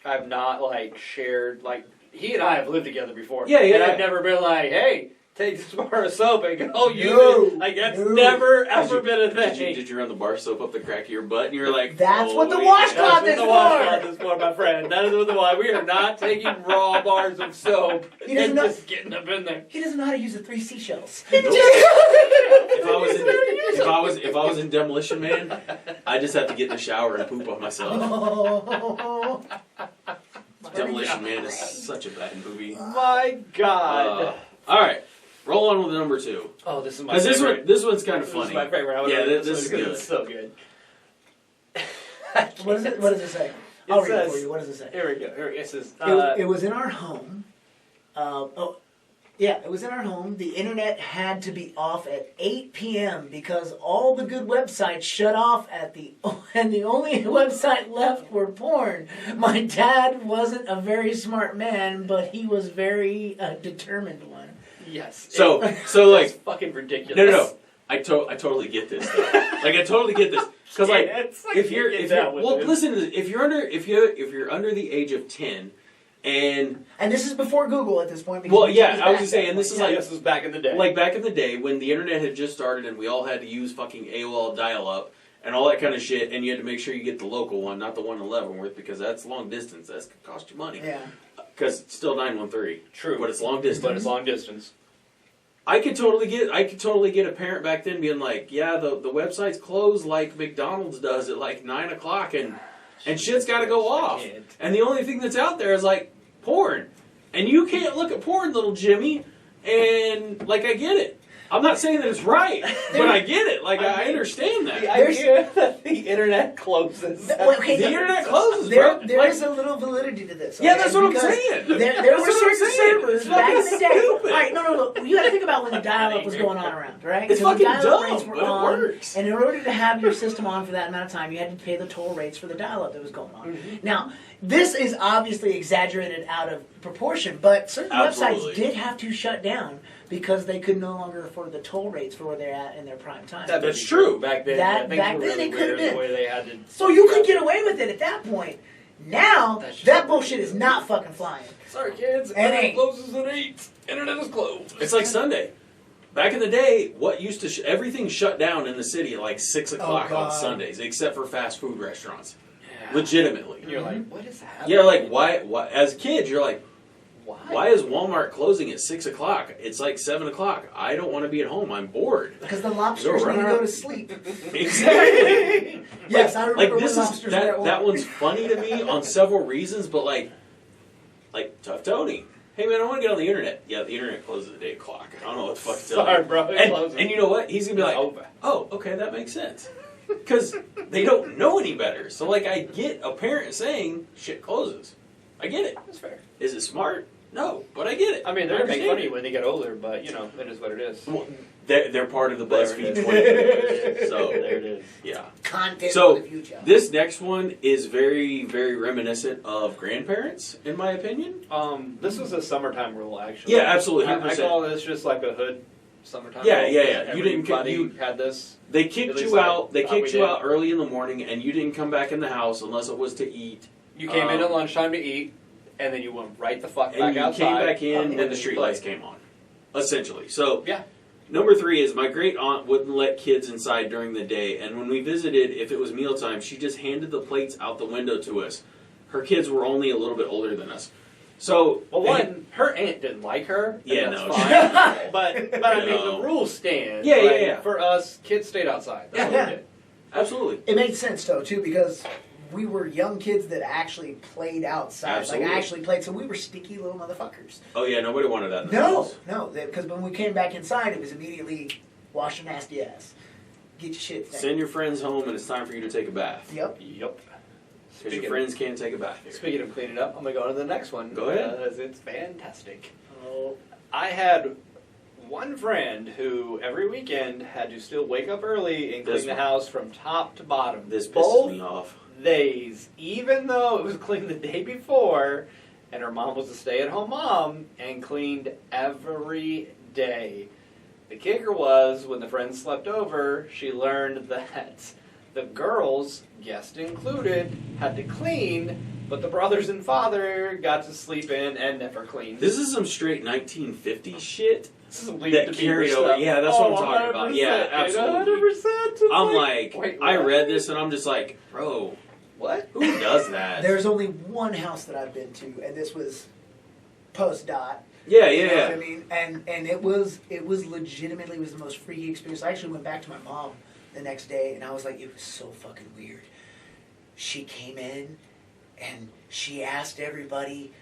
I've not like shared like he and I have lived together before. Yeah, yeah, And yeah. I've never been like, hey, take this bar of soap and go use No, it. Like that's no. never Did ever you- been a Did thing. you run the bar soap up the crack of your butt and you're like, That's oh, what the wait, washcloth That's is what the washcloth is for, my friend. That is what the why. We are not taking raw bars of soap He doesn't and know- just getting up in there. He doesn't know how to use the 3 seashells. If I was in Demolition Man, I just have to get in the shower and poop on myself. Oh. Demolition Man is such a bad movie. My God. All right, roll on with number 2. Oh, this is my Because favorite. this one's kind of This funny. is my favorite. I would Yeah, have- this is good. It's so good. What is it? What does it say? I'll read it for you. What does it say? Here we go. Here it says. It was in our home. It was in our home. The internet had to be off at 8 p.m. because all the good websites shut off and the only website left were porn. My dad wasn't a very smart man, but he was very determined one. Yes. So It's like, fucking ridiculous. no. I totally get this. Though. Like I totally get this because like if you're listen to this, if you're under the age of 10 and this is before Google at this point. Because well we yeah changed I was back gonna say then. and this is Yeah, like this was back in the day. like back in the day when the internet had just started and we all had to use fucking AOL dial-up and all that kind of shit and you had to make sure you get the local one, not the one in Leavenworth because that's long distance. That's gonna cost you money. Yeah. Because it's still 913. True. But it's long distance. But it's long distance. I could totally get a parent back then being like, yeah, the website's closed like McDonald's does at like 9 o'clock and shit's got to go off. And the only thing that's out there is like porn. And you can't look at porn, little Jimmy. And like, I get it. I'm not saying that it's right, but I get it. Like, I understand that. The idea that the internet closes. Okay, The internet closes, bro. There Like- is a little validity to this. Yeah, okay? that's what I'm Because saying. There That's were what I'm certain saying. servers It's back in the fucking day. stupid. All right, no. You got to think about when the dial-up was going on around, right? It's So the fucking dial-up dumb, rates were but it on, works. and in order to have your system on for that amount of time, you had to pay the toll rates for the dial-up that was going on. Mm-hmm. Now, this is obviously exaggerated out of proportion, but certain Absolutely. websites did have to shut down because they could no longer afford the toll rates for where they're at in their prime time. That's true. Back then, That- things back were then really they could've weird been. the way they had to. So you could get away with it at that point. Now, That's just that bullshit is not fucking flying. Sorry, kids. It ain't. Closes at 8. Internet is closed. It's like Sunday. Back in the day, what used to everything shut down in the city at like 6 o'clock on God. Sundays, except for fast food restaurants. Yeah. Legitimately. And you're like, what is happening? Yeah, like why? As a kid, you're like, Why? why is Walmart closing at 6 o'clock? It's like 7 o'clock. I don't want to be at home. I'm bored. Because the lobsters need to go to sleep. Exactly. Yes, I remember Like this when is lobsters were at that Walmart. one's funny to me on several reasons, but like Tough Tony. Hey man, I want to get on the internet. Yeah, the internet closes at 8 o'clock. I don't know what the fuck to tell Sorry, you. bro. It closes. And you know what? He's gonna be like, Over. oh, okay, that makes sense. Because they don't know any better. So like, I get a parent saying shit closes. I get it. That's fair. Is it smart? No, but I get it. I mean, they're going to make fun of understand you when they get older, but, you know, it is what it is. Well, they're part of the There BuzzFeed it is. 20. So There it is. yeah. Content So, for the future. This next one is very, very reminiscent of grandparents, in my opinion. This was a summertime rule, actually. Yeah, absolutely, I 100%. call this just like a hood summertime Yeah, rule. yeah, yeah. You didn't- Everybody you- had this. They At kicked least you I out. They thought we kicked you did. out early in the morning, and you didn't come back in the house unless it was to eat. You came in at Um, lunchtime to eat, and then you went right the fuck And back you outside. came back in, and the street lights came on. Essentially, so Yeah. Number 3 is my great aunt wouldn't let kids inside during the day, and when we visited, if it was mealtime, she just handed the plates out the window to us. Her kids were only a little bit older than us. So, Well, one, her aunt didn't like her. And Yeah, that's no, fine. but I mean, No. the rules stand. Yeah, yeah, right? yeah. For us, kids stayed outside. That's Yeah. what we did. absolutely. It made sense though too because we were young kids that actually played outside. Absolutely. Like actually played, so we were sticky little motherfuckers. Oh yeah, nobody wanted that in the No, house. no, because when we came back inside, it was immediately wash your nasty ass, get your shit. Thing. Send your friends home, and it's time for you to take a bath. Yep. Yep. Because your friends can't take a bath here. Speaking of cleaning up, I'm going to go to the next one. Go ahead. Because it's fantastic. Oh. I had one friend who every weekend had to still wake up early and clean This the one. house from top to bottom. This pisses Both me off. days, even though it was cleaned the day before, and her mom was a stay-at-home mom, and cleaned every day. The kicker was, when the friends slept over, she learned that the girls, guest included, had to clean, but the brothers and father got to sleep in and never cleaned. This is some straight 1950s shit This is some Leave that It to Beaver carried over. stuff. Yeah, that's what I'm Oh, talking about. Yeah, 100%, absolutely. 100%. I'm like, wait, I what? read this and I'm just like, bro, What? who does that? There's only one house that I've been to, and this was post dot. Yeah, You know yeah, what I yeah. mean, and it was legitimately the most freaky experience. I actually went back to my mom the next day, and I was like, it was so fucking weird. She came in, and she asked everybody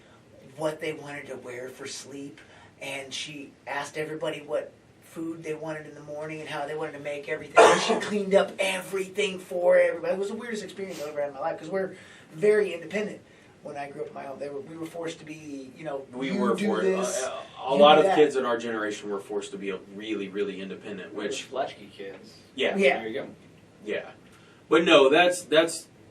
what they wanted to wear for sleep, and she asked everybody what food they wanted in the morning and how they wanted to make everything. And she cleaned up everything for everybody. It was the weirdest experience I've ever had in my life because we're very independent. When I grew up in my home, we were forced to be, you know, We you were do forced. this. A you lot do of that. kids in our generation were forced to be really, really independent. Which, Latchkey kids. yeah, Yeah. There you go. yeah. But no, that's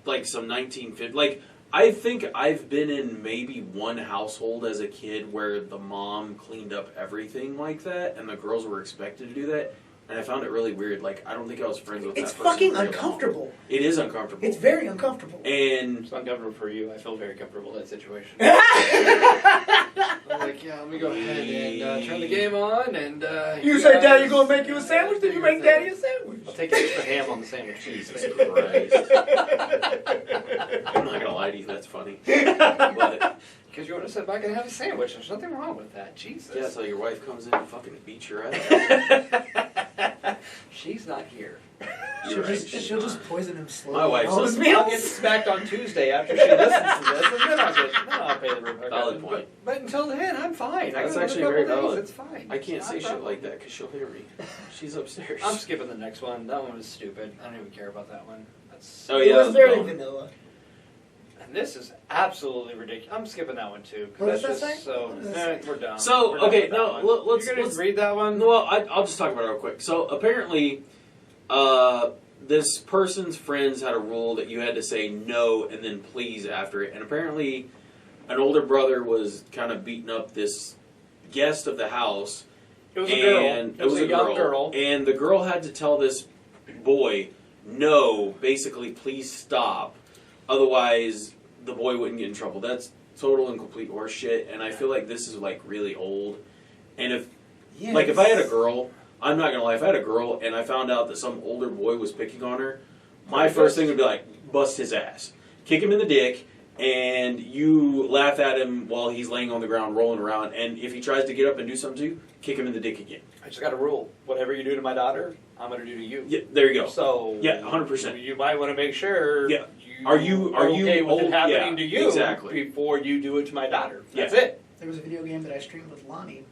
like some 1950. Like I think I've been in maybe one household as a kid where the mom cleaned up everything like that, and the girls were expected to do that. And I found it really weird. Like I don't think I was friends with It's that person. fucking very long. uncomfortable. It is uncomfortable. It's very uncomfortable. And It's uncomfortable for you. I feel very comfortable in that situation. I'm like, yeah, let me go ahead and turn the game on and. You say, Daddy, gonna make you a sandwich? Then you make Daddy a sandwich. I'll take extra ham on the sandwich. Jesus Christ. I'm not gonna lie to you, that's funny. But Because you want to sit back and have a sandwich. There's nothing wrong with that. Jesus. yeah, so your wife comes in and fucking beats your ass. She's not here. You're right, She'll just poison him slowly. My wife's All his listening. I'll get meals. smacked on Tuesday after she listens to this, and then I'll pay the repercussions. Valid point. But until then, I'm fine. That's I got actually another very couple valid. days, It's fine. I can't It's say not a shit problem. like that because she'll hear me. She's upstairs. I'm skipping the next one. That one was stupid. I don't even care about that one. That's. Oh It yeah, was that's very dumb. vanilla. And this is absolutely ridiculous. I'm skipping that one too. 'Cause What does that's that just say? so. What does that We're done. So, We're done okay, with that no, one. let's- You're gonna let's- read that one. Well, I'll just talk about it real quick. So apparently, this person's friends had a rule that you had to say no and then please after it. And apparently, an older brother was kind of beating up this guest of the house. It was a girl. And It was a young girl. And the girl had to tell this boy, no, basically, please stop. Otherwise, the boy wouldn't get in trouble. That's total and complete horse shit. And I feel like this is like really old. And if if I had a girl, I'm not gonna lie, if I had a girl and I found out that some older boy was picking on her, my first thing would be like, bust his ass, kick him in the dick, and you laugh at him while he's laying on the ground rolling around. And if he tries to get up and do something to you, kick him in the dick again. I just got a rule: whatever you do to my daughter, I'm going to do to you. Yeah, there you go. So 100%. You might want to make sure. Yeah. Are you okay with old? it happening to you exactly. before you do it to my daughter? That's Yeah. it. There was a video game that I streamed with Lonnie.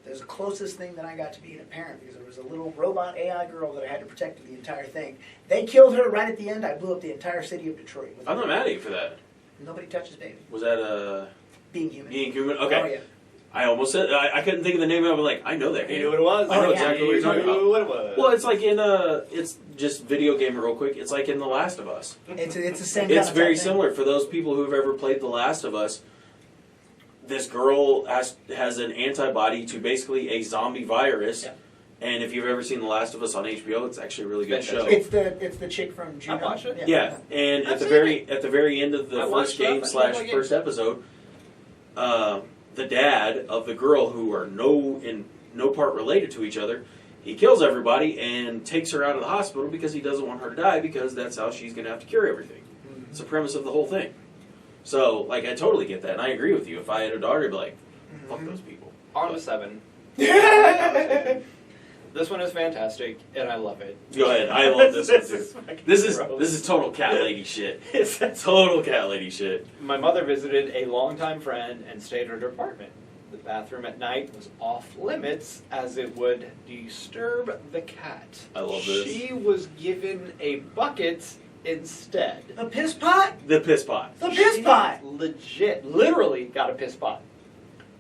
It was the closest thing that I got to being a parent because there was a little robot AI girl that I had to protect the entire thing. They killed her right at the end. I blew up the entire city of Detroit. I'm not mad at you for that. Nobody touches baby. Was that Being human. Being Human? Okay. Oh, yeah. I almost said I couldn't think of the name of it. I'm like, I know that game. You knew what it was. I know Oh, exactly what you're talking about. What it was. Well, it's like in it's just video game real quick. It's like in The Last of Us. It's the same. It's kind of very type similar for those people who've ever played The Last of Us. This girl has an antibody to basically a zombie virus. Yeah. And if you've ever seen The Last of Us on HBO, it's actually a really good show. Thing. It's the chick from Juno. I watched it. Yeah, and I've at the seen very end of the I first watched game stuff. I / love first episode, the dad of the girl, who are in no part related to each other, he kills everybody and takes her out of the hospital because he doesn't want her to die, because that's how she's going to have to cure everything. Mm-hmm. It's the premise of the whole thing. So, like, I totally get that, and I agree with you. If I had a daughter, I'd be like, fuck those people. On to 7. This one is fantastic, and I love it. Go ahead. I love this one too. fucking This is gross. total cat lady shit. It's Total cat lady shit. My mother visited a longtime friend and stayed at her apartment. The bathroom at night was off limits as it would disturb the cat. I love this. She was given a bucket instead. A piss pot? The piss pot. The piss She pot. literally got a piss pot.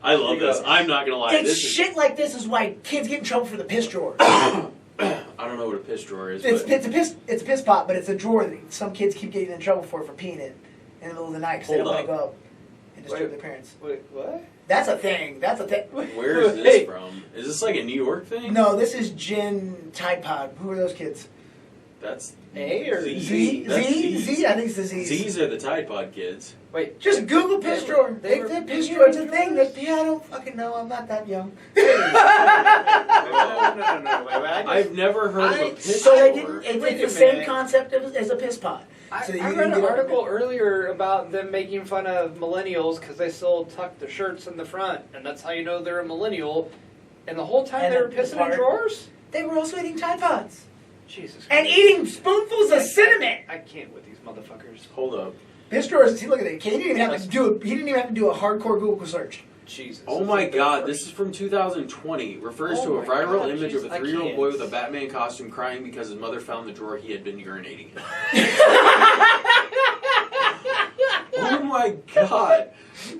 I love this. I'm not gonna lie. It's This shit like this is why kids get in trouble for the piss drawer. I don't know what a piss drawer is. It's but a piss pot, but it's a drawer that some kids keep getting in trouble for peeing in the middle of the night because they don't Hold want to up. go up and disturb Wait. their parents. Wait, what? That's a thing. That's a thing. where is this Hey. from? Is this like a New York thing? No, this is Gin Tide Pod. Who are those kids? That's A or Z? Z? That's Z? Z's. Z? I think it's the Z's. Z's are the Tide Pod kids. Wait. Just Google piss drawer. They were Piss peeing drawer. It's in a thing. drawers? Yeah, I don't fucking know. I'm not that young. No. Wait, I've never heard of a piss So they drawer. didn't. Wait It's a the same minute. concept as a piss pot. I So you read didn't an get article it. earlier about them making fun of millennials because they still tuck their shirts in the front, and that's how you know they're a millennial. And the whole time And they were the pissing in part- drawers? They were also eating Tide Pods Jesus and Christ. eating spoonfuls of cinnamon. I can't with these motherfuckers. Hold up. Piss drawers. See, look at it. He didn't even have to do. He didn't even have to do a hardcore Google search. Jesus. Oh this my is the god, worst. this is from 2020. Refers Oh to a my viral God, image of jeez, a I 3-year-old can't. boy with a Batman costume crying because his mother found the drawer he had been urinating in. Oh my god.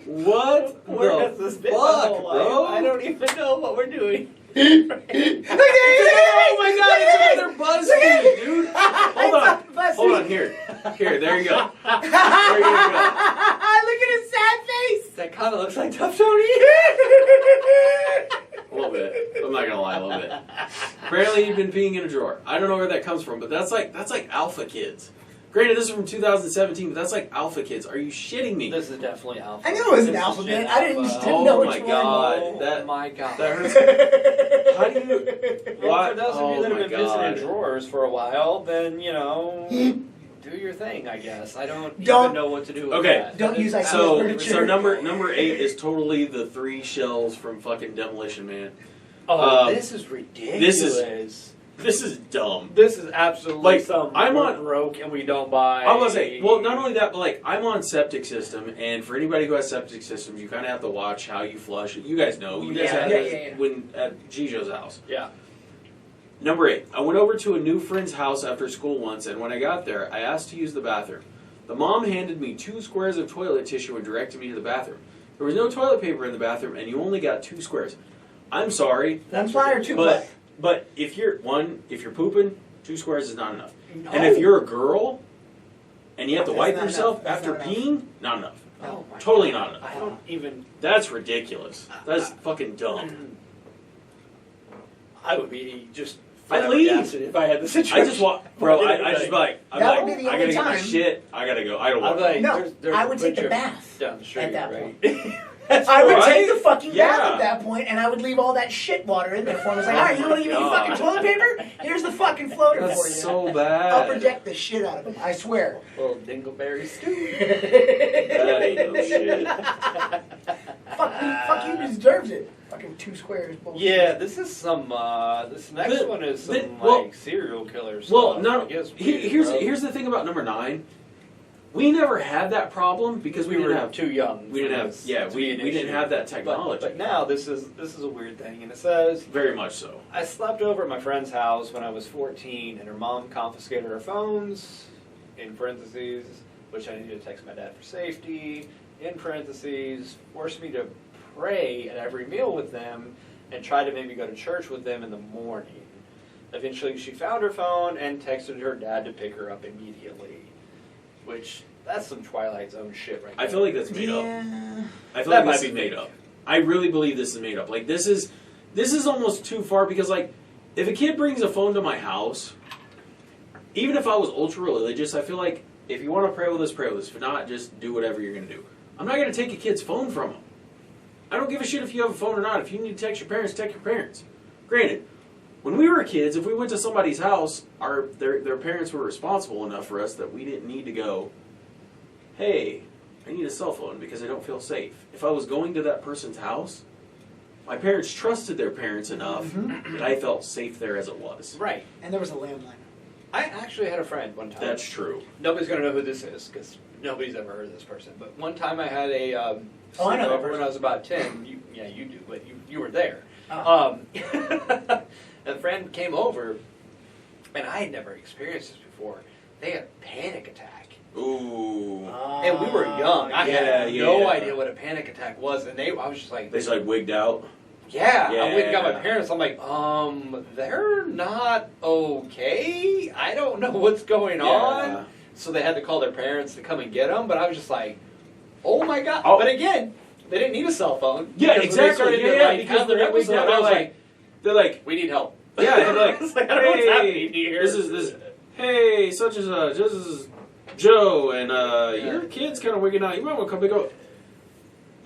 What Where the has this been fuck, my whole bro? life? I don't even know what we're doing. Look at it! Oh my god, it's another BuzzFeed, dude! Hold on. BuzzFeed. Hold on, here. Here, there you go. There you go. Look at his sad face. That kind of looks like Tough Tony. A little bit. I'm not gonna lie, a little bit. Apparently you've been peeing in a drawer. I don't know where that comes from, but that's like alpha kids. Granted, this is from 2017, but that's like alpha kids. Are you shitting me? This is definitely alpha. I knew it was an This is alphabet. shit I didn't alpha. know Oh which my one. god. Oh That my god. that hurts. How do you Well, what? for those of Oh you that have my been pissing god. in drawers for a while, then, you know, do your thing, I guess. I don't Don't- even know what to do with Okay. that. Don't That use is- IKEA So furniture. number 8 is totally the 3 shells from fucking Demolition Man. Oh, Um, this is ridiculous. This is dumb. This is absolutely Like, some I'm we're on- broke and we don't buy. I was say, well, not only that, but like I'm on septic system, and for anybody who has septic systems, you kind of have to watch how you flush it. You guys know. You guys Yeah. had Yeah, this yeah. when at Gijo's house. Yeah. Number 8, I went over to a new friend's house after school once, and when I got there, I asked to use the bathroom. The mom handed me 2 squares of toilet tissue and directed me to the bathroom. There was no toilet paper in the bathroom, and you only got 2 squares. I'm sorry, One ply or two but ply? but if you're pooping, 2 squares is not enough. No. And if you're a girl and you have to That's wipe not yourself enough. That's after not enough. peeing, not enough. Oh my Totally God. not enough. I don't even. That's ridiculous. That's fucking dumb. I would be just I'd leave. If I had the situation. I just walk, bro. I just be like, That would be the I only gotta get my time. shit. I gotta go. I don't I'm want. like, No, there's I would take the butcher bath down the street, at that right? point. I would right? take the fucking Yeah. bath at that point, and I would leave all that shit water in there for him. It's like, all right, you don't want to give me God. fucking toilet paper? Here's the fucking floater for you. That's so bad. I'll project the shit out of him. I swear. Little dingleberry stew. That ain't no shit. Fuck you deserves it. Fucking 2 squares bullshit. Yeah, this is some. This next The- one is some the- well- like serial killer stuff. Well, no. I guess Here's the thing about number 9. We never had that problem because we we didn't were have. too young. We for didn't have. this Yeah, to be we an didn't issue. have that technology. But now this is a weird thing, and it says Very much so. I slept over at my friend's house when I was 14, and her mom confiscated our phones. In parentheses, which I needed to text my dad for safety. In parentheses, forced me to pray at every meal with them, and tried to make me go to church with them in the morning. Eventually, she found her phone and texted her dad to pick her up immediately. Which, that's some Twilight Zone shit right there. I feel like that's made up. Yeah. I feel That like might this be is made fake. up. I really believe this is made up. Like this is almost too far because like if a kid brings a phone to my house, even if I was ultra religious, I feel like if you want to pray with us, pray with us. If not, just do whatever you're gonna do. I'm not gonna take a kid's phone from them. I don't give a shit if you have a phone or not. If you need to text your parents. Granted, when we were kids, if we went to somebody's house, their parents were responsible enough for us that we didn't need to go, hey, I need a cell phone because I don't feel safe. If I was going to that person's house, my parents trusted their parents enough that I felt safe there as it was. Right. And there was a landline. I actually had a friend one time. That's true. Nobody's gonna know who this is because nobody's ever heard of this person. But one time I had a Oh, I know that sleepover when person. I was about 10. You do, but you were there. Oh. A friend came over, and I had never experienced this before. They had a panic attack, Ooh. and we were young. I had Yeah, no yeah. idea what a panic attack was, and I was just like, They just like wigged out. yeah. I went and got my Yeah. parents. I'm like, they're not okay. I don't know what's going on. So they had to call their parents to come and get them. But I was just like, oh my god. Oh. But again, they didn't need a cell phone. Yeah, because when they exactly. started Yeah, to, yeah, like, because have their they're wigged episode, out, I was like, they're like, we need help. yeah, they're like, It's like, I don't know what's hey, happening here. this is hey, such as this is Joe, and your kid's kind of wigging out. You might want to come pick up.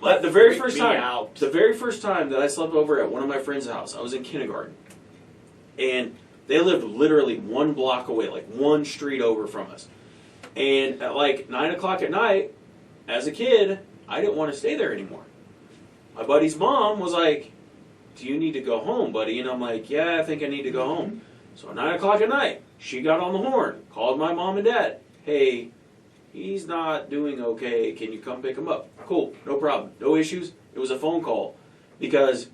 But the very Freaked first me time, out. the very first time that I slept over at one of my friends' house, I was in kindergarten, and they lived literally 1 block away, like 1 street over from us. And at like 9 o'clock at night, as a kid, I didn't want to stay there anymore. My buddy's mom was like, "Do you need to go home, buddy?" And I'm like, "Yeah, I think I need to go home." So at 9 o'clock at night, she got on the horn, called my mom and dad. "Hey, he's not doing okay. Can you come pick him up?" Cool, no problem, no issues. It was a phone call because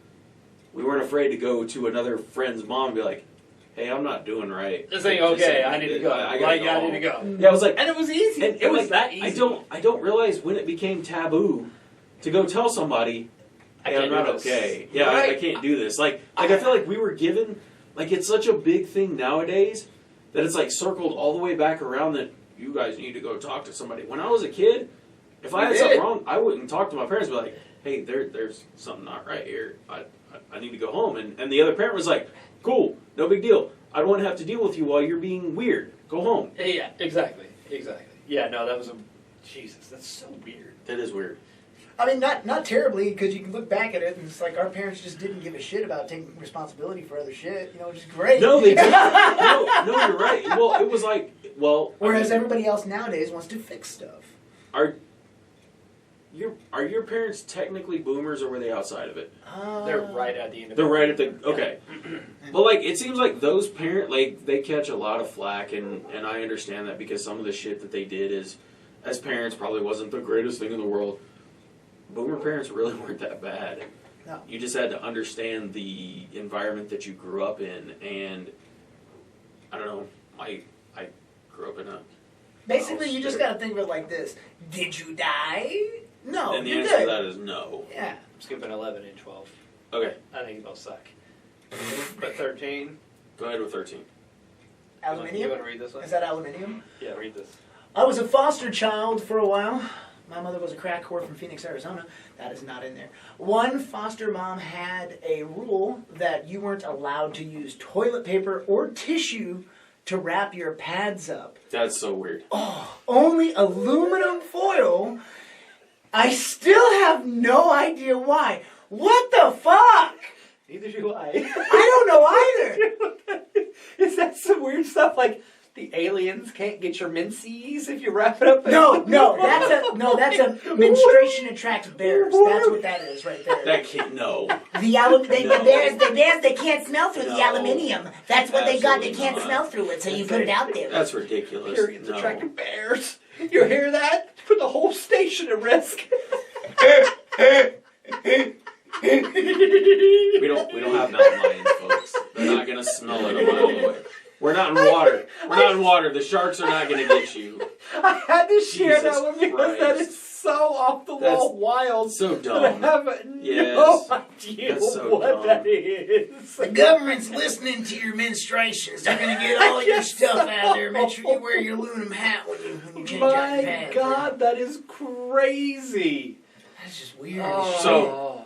we weren't afraid to go to another friend's mom and be like, "Hey, I'm not doing right. This ain't okay. I need to go. I Like, gotta I need to go. Yeah, I was like, And it was easy. and It was like, that easy. I don't realize when it became taboo to go tell somebody, I "Hey, can't I'm not do this." okay. Yeah, I Right. can't do this." Like I feel like we were given, like it's such a big thing nowadays that it's like circled all the way back around that you guys need to go talk to somebody. When I was a kid, if I You had did. something wrong, I wouldn't talk to my parents. Be like, "Hey, there's something not right here. I need to go home." And the other parent was like, "Cool, no big deal. I don't want to have to deal with you while you're being weird. Go home." Yeah, exactly. Yeah, no, that was a... Jesus, that's so weird. That is weird. I mean, not terribly, because you can look back at it and it's like our parents just didn't give a shit about taking responsibility for other shit, which is great. No, they didn't. No, you're right. Well, it was like, Whereas I mean, everybody else nowadays wants to fix stuff. are your parents technically boomers or were they outside of it? They're right at the end of They're it. right at the okay. But like it seems like those they catch a lot of flack and I understand that because some of the shit that they did is as parents probably wasn't the greatest thing in the world. Boomer parents really weren't that bad. No. You just had to understand the environment that you grew up in and I don't know, I grew up in a Basically, house you just that- got to think of it like this. Did you die? No, and the you're answer good. to that is no. Yeah. I'm skipping 11 and 12. Okay, I think they'll suck. But 13... go ahead with 13. You Aluminium? want to read this one? Is that aluminium? Yeah, read this. I was a foster child for a while. My mother was a crack whore from Phoenix, Arizona. That is not in there. One foster mom had a rule that you weren't allowed to use toilet paper or tissue to wrap your pads up. That's so weird. Oh, only aluminum foil. I still have no idea why. What the fuck? Neither do I. I don't know either. Is that some weird stuff like the aliens can't get your minces if you wrap it up? No, that's a menstruation attracts bears. That's what that is right there. That can't. No. The bears, they can't smell through the No. aluminium. That's what they got. They Absolutely can't not. smell through it, so you put it out there. That's ridiculous. Periods No. attracting bears. You hear that? Put the whole station at risk. We don't have mountain lions, folks. They're not gonna smell it a mile away. We're not in water. We're not in water. The sharks are not gonna get you. I had to share Jesus that one because that Christ. is so off the wall wild. So That I dumb. have Yes. no idea That's so what dumb. that is. The government's listening to your menstruations. They're gonna get all your stuff out of there. Make sure you wear your aluminum hat when you change out your My pants. God, that is crazy. That's just weird. So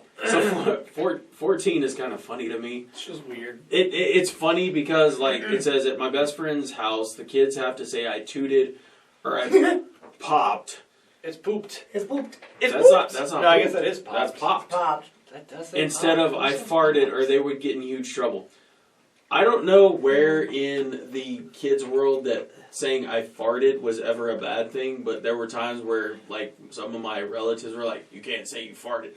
14 is kind of funny to me. It's just weird. It's funny because like it says at my best friend's house, the kids have to say I tooted or I popped. It's pooped. It's pooped. It's That's pooped. not. No, I pooped. guess that is popped. That's popped. Popped. That does say Instead popped. of I farted, or they would get in huge trouble. I don't know where in the kids' world that saying I farted was ever a bad thing, but there were times where like some of my relatives were like, "You can't say you farted."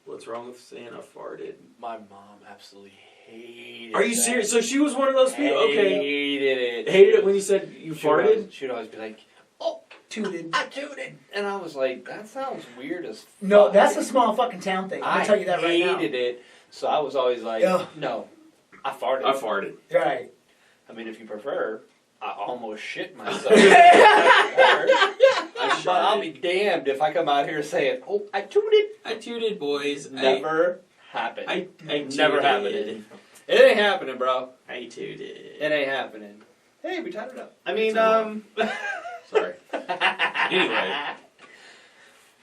What's wrong with saying I farted? My mom absolutely hated. Are you that. serious? So she was one of those people. Okay, Hated it. hated it when you said you farted. She'd always be like, "Oh, Tooted. I tooted," and I was like, "That sounds weird as fuck." No, that's a small fucking town thing. I'm gonna tell you that right now. I hated it, so I was always like, Ugh. "No, I farted." I farted. Right. I mean, if you prefer, I almost shit myself. I But I'll be damned if I come out here saying, "Oh, I tooted." I tooted, boys. Never happened. I Never tooted. happened. It ain't happening, bro. I tooted. It ain't happening. Hey, we tied it up. I mean, Sorry. Anyway,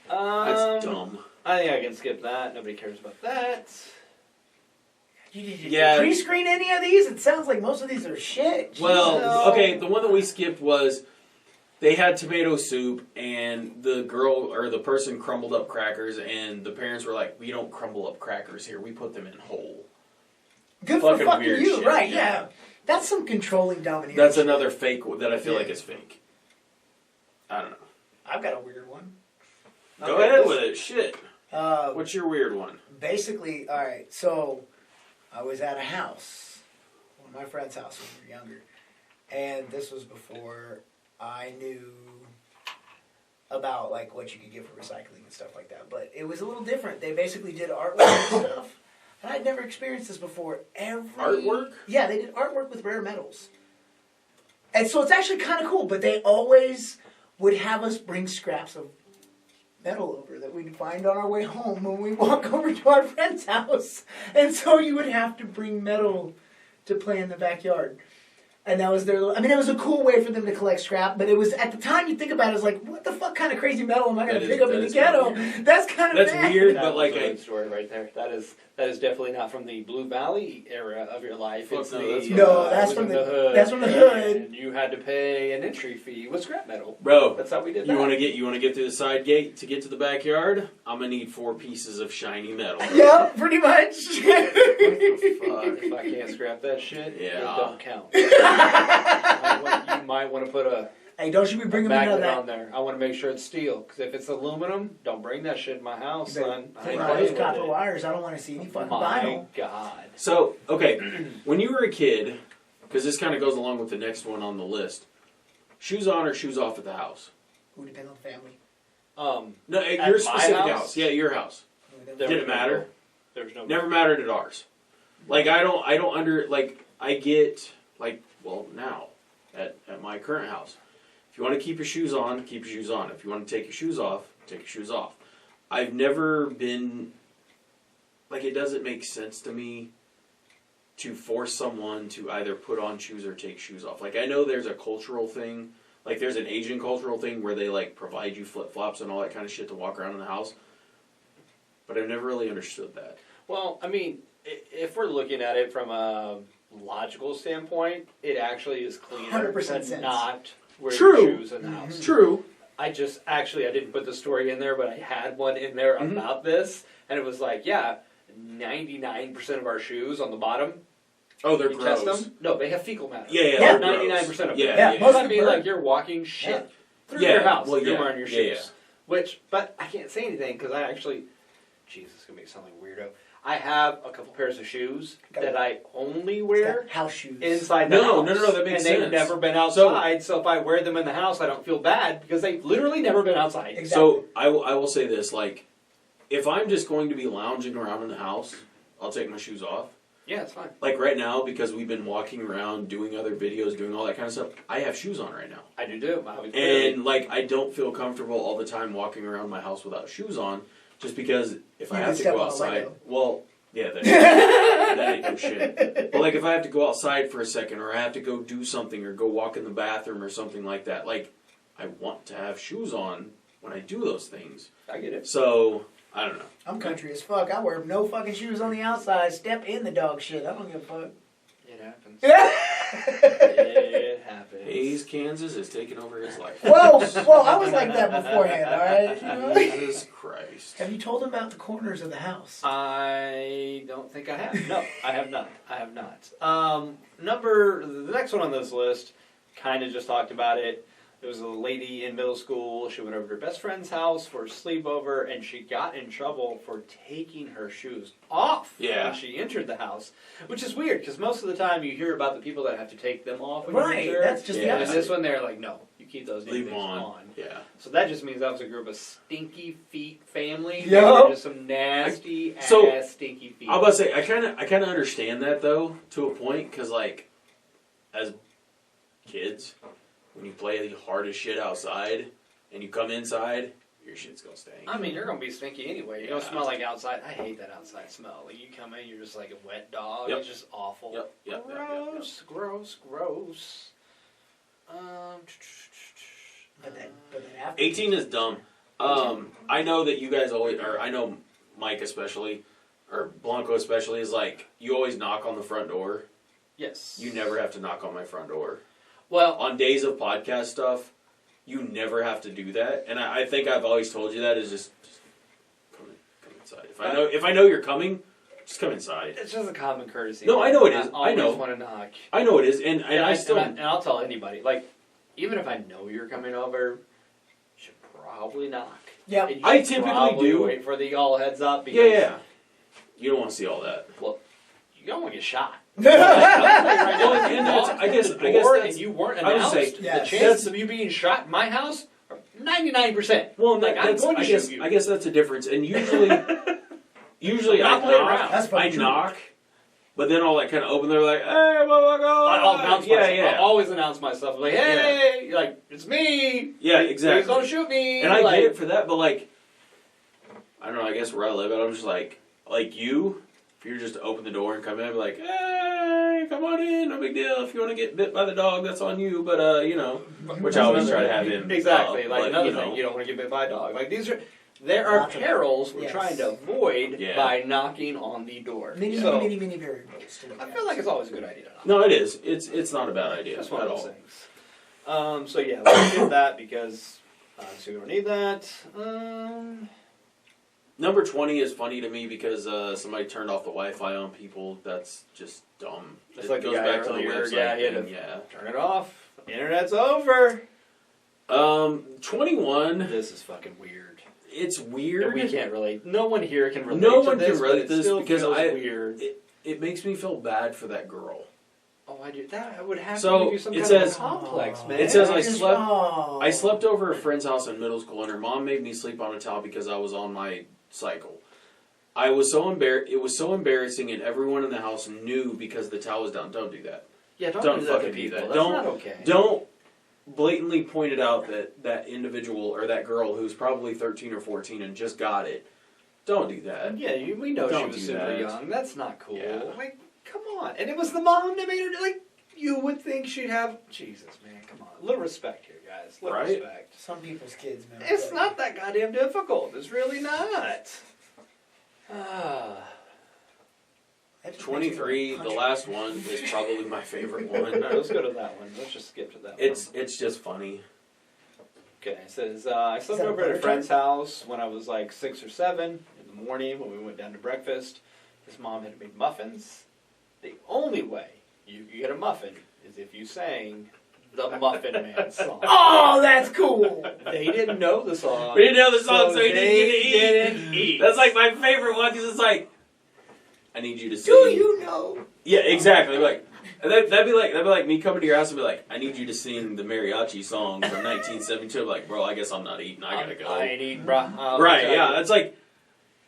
that's dumb. I think I can skip that. Nobody cares about that. Did you Yeah. pre-screen any of these? It sounds like most of these are shit. Well, No. okay, the one that we skipped was they had tomato soup, and the girl or the person crumbled up crackers, and the parents were like, "We don't crumble up crackers here. We put them in whole." Good for fucking fucking weird you, shit, right? yeah. Yeah. That's some controlling domineering. That's shit. another fake that I feel like Yeah. is fake. I don't know. I've got a weird one. Go ahead with it. Shit. Uh, What's your weird one? basically, all right. So, I was at a house, one of my friend's house when we were younger, and this was before I knew about like what you could get for recycling and stuff like that. But it was a little different. They basically did artwork and stuff, and I'd never experienced this before. Artwork? Yeah, they did artwork with rare metals, and so it's actually kind of cool. But they always would have us bring scraps of metal over that we'd find on our way home when we walk over to our friend's house. And so you would have to bring metal to play in the backyard. And that was their little, I mean, it was a cool way for them to collect scrap, but it was, at the time you think about it, it's like, what the fuck kind of crazy metal am I going That to is- pick up that in the is ghetto? weird. That's kind of That's bad. weird, That but was like a good story right there. That is definitely not from the Blue Valley era of your life. Fuck It's no, the, that's from- No, it that's was from in the- hood. that's from the hood. And you had to pay an entry fee with scrap metal. Bro, That's how we did you that. want to get through the side gate to get to the backyard? I'm gonna need 4 pieces of shiny metal. Yep, pretty much. Fuck. If I can't scrap that shit, Yeah. it don't count. You might want to put a Hey, don't you be bringing me none of magnet that. on there. I want to make sure it's steel. Because if it's aluminum, don't bring that shit in my house, You better son. I take ain't all those playing with copper it. wires. I don't want to see any fucking My vinyl. God. So, okay, when you were a kid, because this kind of goes along with the next one on the list, shoes on or shoes off at the house? Who depend on the family? No, At your my specific house? house. Yeah, your house. There Did was it matter? There's no. Never mattered at ours. Like I don't I get like, well, now at my current house. If you want to keep your shoes on, keep your shoes on. If you want to take your shoes off, take your shoes off. I've never been like, it doesn't make sense to me to force someone to either put on shoes or take shoes off. Like I know there's a cultural thing like there's an Asian cultural thing where they like provide you flip flops and all that kind of shit to walk around in the house. But I've never really understood that. Well, I mean, if we're looking at it from a logical standpoint, it actually is cleaner 100% to sense. not wear True. your shoes in the house. True. I didn't put the story in there, but I had one in there about this, and it was like, 99% of our shoes on the bottom. Oh, they're You gross. test them? No, they have fecal matter. Yeah, they're 99% gross. of them. Yeah, most I of mean, them like you're walking shit through Yeah, your house. well, if you're yeah, wearing your yeah, shoes. But I can't say anything because I actually, Jesus, it's gonna make me sound like a weirdo. I have a couple pairs of shoes that I only wear House shoes. inside the house. No, that makes and they've sense. never been outside, so if I wear them in the house, I don't feel bad because they've literally never been outside. Exactly. So I will say this, like, if I'm just going to be lounging around in the house, I'll take my shoes off. Yeah, it's fine. Like right now, because we've been walking around, doing other videos, doing all that kind of stuff, I have shoes on right now. I do. And, like, I don't feel comfortable all the time walking around my house without shoes on, just because if I You have can to step go on a outside, Lego. well, yeah, that ain't no shit. But, like, if I have to go outside for a second, or I have to go do something, or go walk in the bathroom, or something like that, like, I want to have shoes on when I do those things. I get it. So, I don't know. I'm country as fuck. I wear no fucking shoes on the outside. Step in the dog shit. I don't give a fuck. It happens. well, It happens. Hayes, Kansas is taking over his life. well, I was like that beforehand, alright? You know? Jesus Christ. Have you told him about the corners of the house? I don't think I have. No, I have not. The next one on this list, kind of just talked about it. There was a lady in middle school. She went over to her best friend's house for a sleepover, and she got in trouble for taking her shoes off when she entered the house, which is weird because most of the time you hear about the people that have to take them off when you Right, enter. that's just the Yeah. And opposite. this one, they're like, no, you keep those Leave things them on. Yeah. So that just means that was a group of stinky feet family. Yup. They were just some nasty ass stinky feet. I was about to say, I kind of understand that though, to a point, because like, as kids, when you play the hardest shit outside, and you come inside, your shit's gonna stink. I mean, you're gonna be stinky anyway. You don't smell like outside. I hate that outside smell. Like you come in, you're just like a wet dog. Yep. It's just awful. Yep. Gross. But after 18 is dumb. I know that you guys always, or I know Mike especially, or Blanco especially, is like, you always knock on the front door. Yes. You never have to knock on my front door. Well, On days of podcast stuff, you never have to do that. And I think I've always told you that, is just come inside. If I know you're coming, just come inside. it's just a common courtesy. No, I know it is. I I know. always want to knock. I know it is, and I still... and I'll tell anybody. Like, even if I know you're coming over, you should probably knock. Yep. And you I should typically probably do. wait for the all heads up. Because Yeah. You don't want to see all that. Well, you don't want to get shot. Well, and that's, I guess that's... and you weren't I would announced. say, The yes. chances of you being shot in my house are 99%. Well, Like, I'm that's, going to I guess, shoot you. I guess that's a difference. And usually I Not play around. knock, That's fucking true. but then I'll like kind of open. They're like, "Hey, motherfucker!" I'll announce myself. Yeah. I'll always announce myself. Like, hey, like, it's me. Yeah, Please exactly. don't shoot me. And I like, get it for that, but like, I don't know. I guess where I live, I'm just like you. If you're just to open the door and come in, I'd be like, "Hey, come on in. No big deal. If you want to get bit by the dog, that's on you." But you know, which I always try to have him. Exactly. Like but, another thing, you don't want to get bit by a dog. Like there are Lots of- perils we're yes. trying to avoid Yeah. by knocking on the door. many So variables to look I at. feel like it's always a good idea to knock. No, it is. It's not a bad idea That's one at of those all. things. So yeah, we did that because so we don't need that. Number 20 is funny to me because somebody turned off the Wi-Fi on people. That's just dumb. Just It like the goes guy back to the earlier, website yeah, he had thing, to- yeah. Turn it off. Internet's over. 21. This is fucking weird. It's And weird. we can't relate. No one here can relate. No to one this, can relate but to it this still because feels I- weird. It makes me feel bad for that girl. Oh, I do. That would have So, to give you some it kind of says- complex, man. It says I Just- slept- oh. I slept over a friend's house in middle school, and her mom made me sleep on a towel because I was on my cycle. I was so embarrassed. It was so embarrassing, and everyone in the house knew because the towel was down. Don't do that. Yeah, don't Don't do that to fucking do people. that. That's Don't- not okay. Don't blatantly point it out that individual or that girl who's probably 13 or 14 and just got it. Don't do that. Yeah, we know she Don't was do super that. young. That's not cool. Yeah. Like, come on. And it was the mom that made her, like, You would think she'd have. Jesus, man, come on. A little respect here, guys. A little Right? respect. Some people's kids, man. It's not that goddamn difficult. It's really not. Ah. That just makes me 23, wanna the punch last one, is probably my favorite one. Alright, let's go to that one. Let's just skip to that It's just funny. one. Okay, it says, I slept that a over at a butter friend's house when I was like 6 or 7 in the morning when we went down to breakfast. His mom had made muffins. The only way you could get a muffin is if you sang the Muffin Man song. Oh, that's cool. They didn't know the song. We didn't know the song, so he they didn't eat. That's like my favorite one because it's like, I need you to Do sing. you know? Yeah, exactly. Like, and that'd be like me coming to your house and be like, I need you to sing the mariachi song from 1972. I'm like, bro, I guess I'm not eating. I gotta go. I ain't eating, bruh. Right? Yeah, that's like.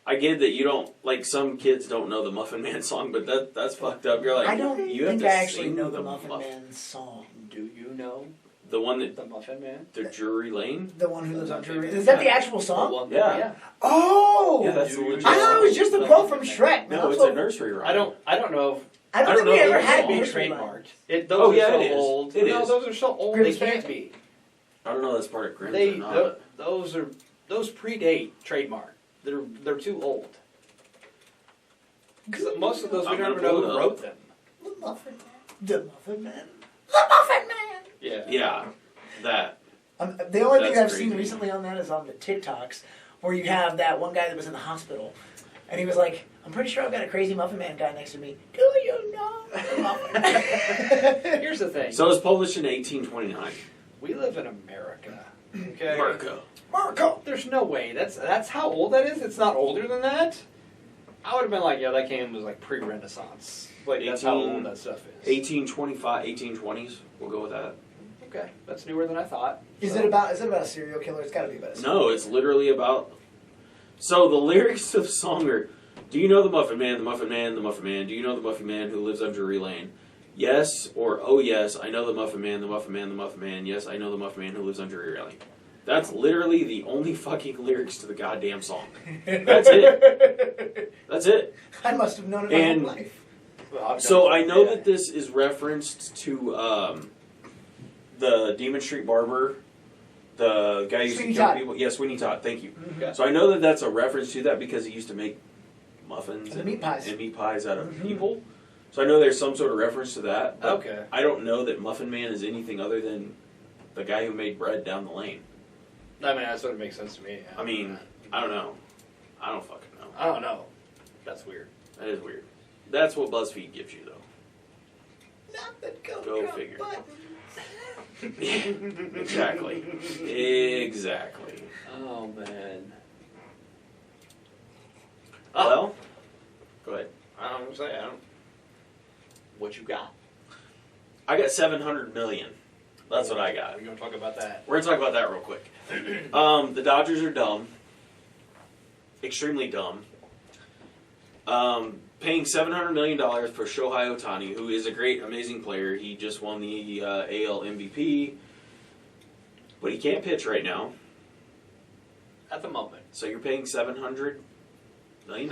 I get that you don't like some kids don't know the Muffin Man song, but that's fucked up. You're like, I don't you have think to I actually sing know the Muffin Man song. Do you know The one that the Muffin Man? the Drury Lane. The one who lives on Drury. Is that the actual song? The one- Yeah. Oh! Yeah, that's the Do you legit. I thought it was just a quote from Shrek. No, it's a nursery rhyme. I don't know. If, I don't think know we if ever it's had all be nursery trademarked. rhymes. Those Oh, are yeah, so it is. old. It no, is. those are so old. Grimm's they can't Fairy be. I don't know that's part of Grimm's They or not. those predate trademark. They're too old. 'Cause most of those we I'm don't gonna even know pull who it up. wrote them. The Muffin Man. The Muffin Man. The Muffin Man! Yeah. Yeah, that. The only thing That's I've seen crazy. recently on that is on the TikToks, where you have that one guy that was in the hospital, and he was like, I'm pretty sure I've got a crazy Muffin Man guy next to me. Do you know the Muffin Man? Here's the thing. So it was published in 1829. We live in America. Okay. Marco. Marco! There's no way. That's how old that is. It's not older than that. I would have been like, yeah, that game was like pre-Renaissance. Like that's how old that stuff is. 1825, 1820s. We'll go with that. Okay, that's newer than I thought. Is So- it about a serial killer? It's gotta be about a serial No, it's literally about. So the lyrics of the song are, do you know the Muffin Man, the Muffin Man, the Muffin Man? Do you know the Muffin Man who lives on Drury Lane? Yes, or oh yes, I know the Muffin Man, the Muffin Man, the Muffin Man. Yes, I know the Muffin Man who lives on Drury Lane. That's literally the only fucking lyrics to the goddamn song. That's it. That's it. I must have known it my And- whole life. Well, I've done So it. I know Yeah. that this is referenced to the Demon Street Barber, the guy who used Sweeney to kill Todd. people. Yeah, Sweeney Todd. Thank you. Okay. So I know that that's a reference to that because he used to make muffins And meat pies. and meat pies out of Mhm. people. So I know there's some sort of reference to that. But Okay. I don't know that Muffin Man is anything other than the guy who made bread down the lane. I mean, that sort of makes sense to me. Yeah. I mean, I don't know. I don't fucking know. I don't know. That's weird. That is weird. That's what BuzzFeed gives you, though. Not the Go figure. button. Exactly. Exactly. Oh man. Well, go ahead. I don't say. I don't. What you got? I got 700 million. That's what I got. We're gonna talk about that. We're gonna talk about that real quick. The Dodgers are dumb, extremely dumb. Paying $700 million for Shohei Ohtani, who is a great, amazing player. He just won the AL MVP, but he can't pitch right now. At the moment. So you're paying $700 million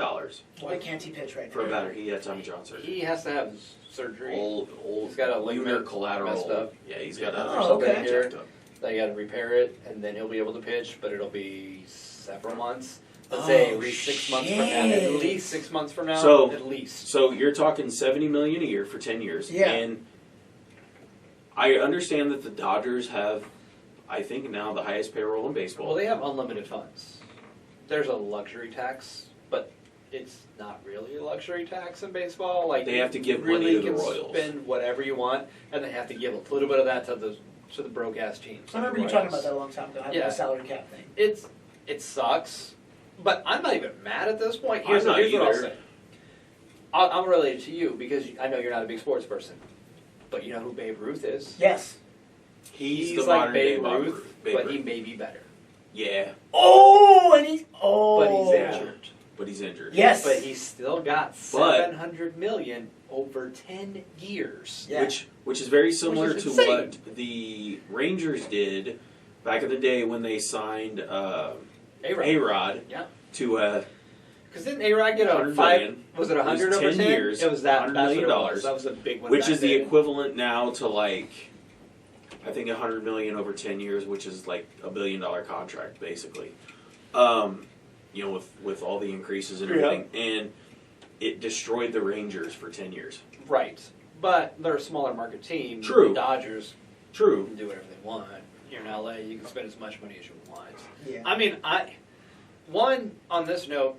Why can't he pitch right for a now? batter. He had Tommy John surgery. He has to have surgery. Old. He's got a ligament lunar collateral. messed up. Yeah, he's Yeah, got oh, something okay. checked up. They got to repair it, and then he'll be able to pitch. But it'll be several months. Let's Oh, say at least 6 months from now. At shit. least 6 months from now. So- at least. So you're talking $70 million a year for 10 years. Yeah. And I understand that the Dodgers have, I think now, the highest payroll in baseball. Well, they have unlimited funds. There's a luxury tax, but it's not really a luxury tax in baseball. Like They have to give really money to the can Royals. spend whatever you want, and they have to give a little bit of that to the broke ass teams. I remember you talking about that a long time ago, having Yeah. a salary cap thing. It sucks, but I'm not even mad at this point. I'm not Here's what I'll either. say. I'm related to you because I know you're not a big sports person, but you know who Babe Ruth is. Yes. He's the like modern day Babe Bob Ruth, Babe but Ruth. he may be better. Yeah, Oh, and he's But he's Yeah. injured. but he's injured. Yes. But he's still got But- $700 million over 10 years. Yeah. Which is very similar Which is to insane. what the Rangers did back in the day when they signed A-Rod. A-Rod Yeah. to Because didn't A-Rod get a $100 5? million. Was it 100 It was over 10 10 years, It was that. $100 That's million. what it was. That was a big one. which back is the then. equivalent now to like, I think $100 million over 10 years, which is like $1 billion contract basically. You know, with all the increases and everything, and it destroyed the Rangers for 10 years. Right. But they're a smaller market team. True. The Dodgers True. can do whatever they want. You're in LA, you can spend as much money as you want. Yeah. I mean, on this note,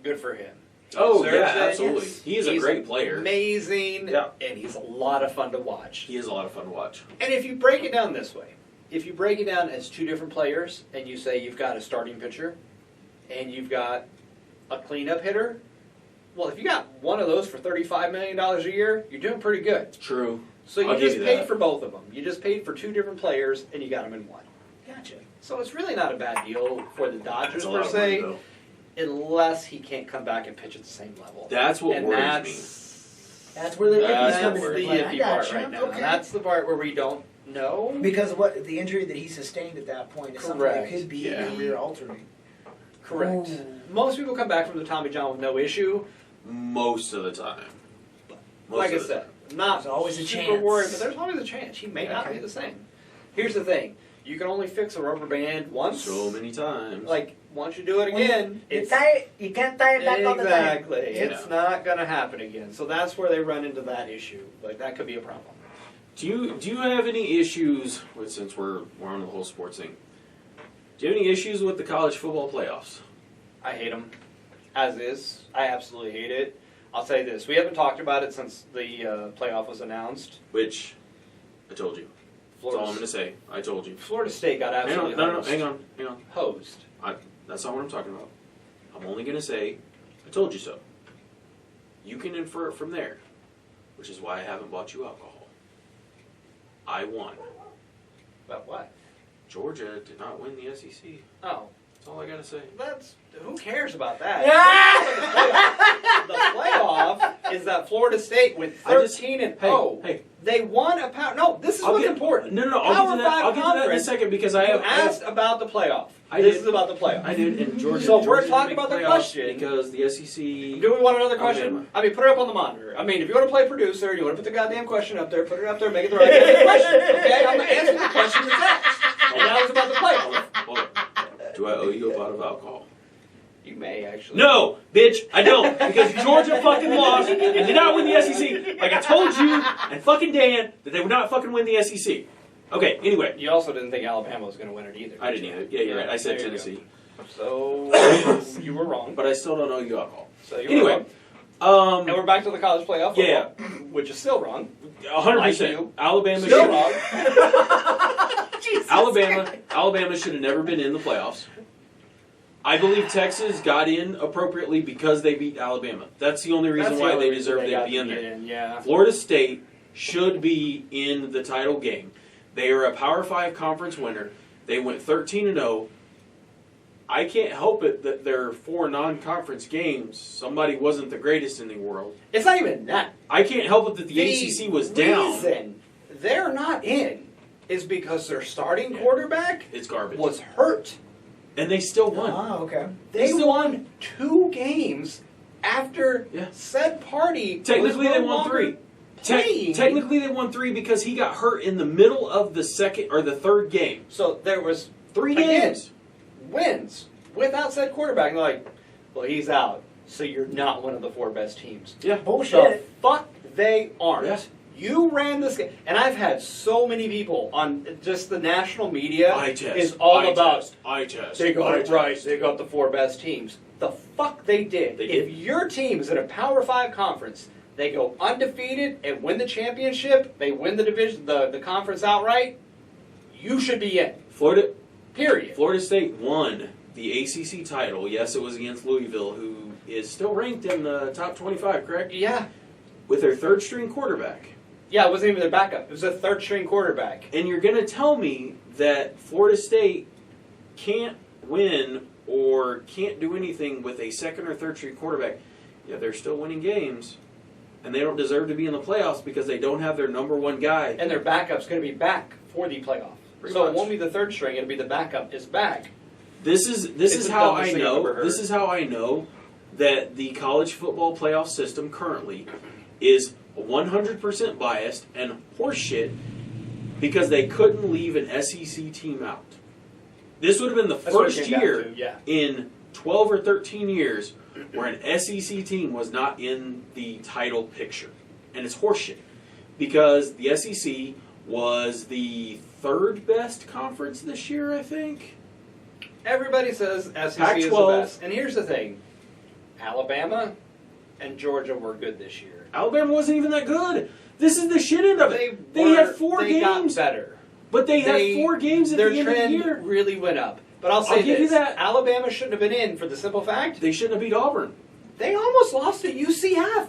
good for him. Oh Deserves yeah, it. absolutely. Yes. He is a great player. Amazing. Yeah. And he's a lot of fun to watch. He is a lot of fun to watch. And if you break it down this way, if you break it down as two different players, and you say you've got a starting pitcher, and you've got a cleanup hitter, well, if you got one of those for $35 million a year, you're doing pretty good. True. So you I'll give just you paid that. for both of them. You just paid for two different players, and you got them in one. Gotcha. So it's really not a bad deal for the Dodgers That's a per lot of money, se, though. unless he can't come back and pitch at the same level. That's what and worries me. That's where the That's rookies That's come the into play. I iffy part gotcha. right now. Okay. That's the part where we don't know. Because what the injury that he sustained at that point is something that Correct. could be Yeah. career altering. Correct. Ooh. Most people come back from the Tommy John with no issue. Most of the time. Most Like I of the said, not There's always a super chance. worried, but there's always a chance. He may not Okay. be the same. Here's the thing: you can only fix a rubber band once. So many times. Like once you do it again, You it's you can't tie it back all the time. exactly. It's not going to happen again. So that's where they run into that issue. Like that could be a problem. Do you have any issues with, since we're on the whole sports thing? Do you have any issues with the college football playoffs? I hate them, as is. I absolutely hate it. I'll say this: we haven't talked about it since the playoff was announced. Which I told you. That's all I'm Florida, going to say. I told you. Florida State got Hang absolutely on, no, hosed. hang on. Hosed. That's not what I'm talking about. I'm only going to say, I told you so. You can infer it from there, which is why I haven't bought you alcohol. I won. But what? Georgia did not win the SEC. Oh, That's all I got to say. that's who cares about that? Yeah. The playoff is that Florida State went 13 and 0. Hey, They won a power. No, this is I'll what's get- important. No, Power I'll get to that. five I'll get to that in a conference. second because I You have. asked about the playoff. I This did. is about the playoff. I did, and Georgia. So we're Georgia didn't talking make about the playoffs question. because the SEC. Do we want another question? Alabama. I mean, put it up on the monitor. I mean, if you want to play producer, you want to put the goddamn question up there, put it up there, make it the right kind of question. Okay, I'm answering the question that's asked. And now it's about the playoff. Hold on. Do I owe you a bottle of alcohol? You may actually. No, bitch, I don't. Because Georgia fucking lost and did not win the SEC. Like I told you and fucking Dan that they would not fucking win the SEC. Okay, anyway. You also didn't think Alabama was going to win it either. I didn't either. Yeah, you're right. I said There you go. Tennessee. So you were wrong. But I still don't owe you alcohol. So you were Anyway. wrong. And we're back to the college playoff. Yeah. football, which is still wrong. 100%. you. Alabama Still should, wrong. Alabama should have never been in the playoffs. I believe Texas got in appropriately because they beat Alabama. That's the only reason That's the why only they reason deserve they to got be in to there. get yeah. Florida State should be in the title game. They are a Power 5 conference winner. They went 13-0. I can't help it that their 4 non-conference games, somebody wasn't the greatest in the world. It's not even that. I can't help it that the ACC was down. The reason they're not in is because their starting quarterback It's garbage. was hurt. And they still won. Oh, okay. They won 2 games after Yeah. said party. Technically, was they no won longer 3. playing. Technically, they won 3 because he got hurt in the middle of the second or the third game. So there was 3 Again. games. wins without said quarterback. And they're like, well, he's out, so you're not one of the 4 best teams. Yeah. The Bullshit. fuck they aren't. Yeah. You ran this game, and I've had so many people on just the national media Eye test. is all Eye about test. Eye test. they got Eye it right. test. They got the 4 best teams. The fuck they did. They If did. your team is in a Power 5 conference, they go undefeated and win the championship. They win the division, the conference outright. You should be in. Florida State won the ACC title. Yes, it was against Louisville, who is still ranked in the top 25, correct? Yeah. With their third string quarterback. Yeah, it wasn't even their backup. It was a 3rd string quarterback. And you're going to tell me that Florida State can't win or can't do anything with a 2nd or 3rd string quarterback. Yeah, they're still winning games. And they don't deserve to be in the playoffs because they don't have their number 1 guy. And their backup's going to be back for the playoff. Pretty So much. it won't be the 3rd string; it'll be the backup is back. This is It's how the I dumbest thing I've know. ever heard. This is how I know that the college football playoff system currently is 100% biased and horseshit because they couldn't leave an SEC team out. This would have been the That's what it first came down year to, yeah. in 12 or 13 years where an SEC team was not in the title picture. And it's horseshit because the SEC was the third best conference this year, I think. Everybody says SEC is the Pac-12. best. And here's the thing. Alabama and Georgia were good this year. Alabama wasn't even that good. This is the shit end of it. They had 4 They games. got better. But they had 4 games at their the end of the trend year. really went up. But I'll say I'll give this. you that. Alabama shouldn't have been in for the simple fact They shouldn't have beat Auburn. they almost lost to UCF.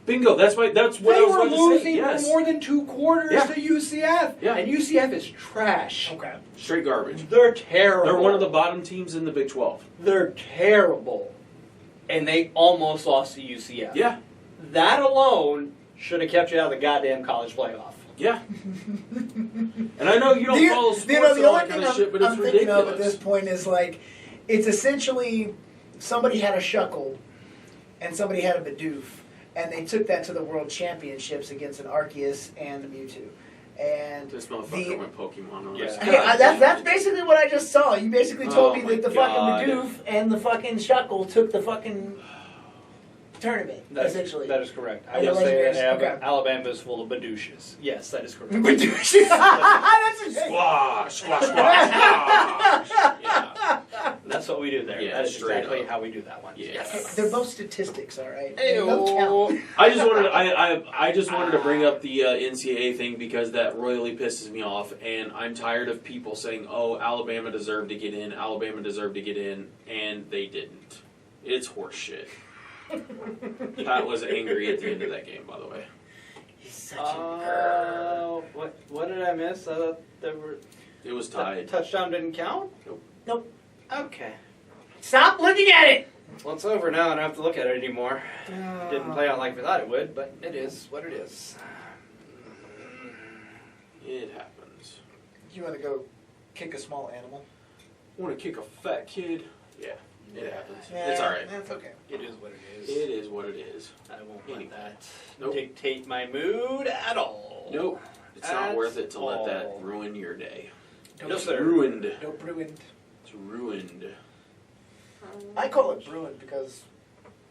Bingo. That's what They I was were going to say. losing Yes. for more than 2 quarters Yeah. to UCF. Yeah. And UCF is trash. Okay. Straight garbage. They're terrible. They're one of the bottom teams in the Big 12. They're terrible. And they almost lost to UCF. Yeah. That alone should have kept you out of the goddamn college playoff. Yeah. And I know you don't follow sports the and all only that thing kind of shit, but I'm it's thinking of ridiculous. at this point is like, it's essentially somebody had a shuckle and somebody had a Bidoof, and they took that to the World Championships against an Arceus and a Mewtwo. And This motherfucker went Pokemon on us. Yeah. hey, that's basically what I just saw. You basically told Oh me my that the God. fucking Bidoof and the fucking Shuckle took the fucking tournament, essentially. That is correct. I And will the say Legendaries, that okay. Alabama is full of badouches. Yes, that is correct. Bidoof. That's a Squash, squash, squash, squash. Yeah. That's what we do there. Yeah, that is straight exactly up. how we do that one. Yeah. Yes. They're both statistics, all right? They Hey-o. don't count. I just wanted to, I just wanted to bring up the NCAA thing because that royally pisses me off, and I'm tired of people saying, "Oh, Alabama deserved to get in. Alabama deserved to get in," and they didn't. It's horseshit. Pat was angry at the end of that game, by the way. He's such a grrr. What did I miss? I thought there were It was tied. touchdown didn't count. Nope. Okay. Stop looking at it! Well, it's over now. I don't have to look at it anymore. Didn't play out like we thought it would, but it is what it is. It happens. You want to go kick a small animal? Want to kick a fat kid? Yeah, it happens. Yeah, It's all right. That's okay. It is what it is. It is what it is. I won't Anyway. let that Nope. dictate my mood at all. Nope. It's not At worth it to let that all. ruin your day. No, It's sir. ruined. Don't ruin. It's ruined. I call it Bruin because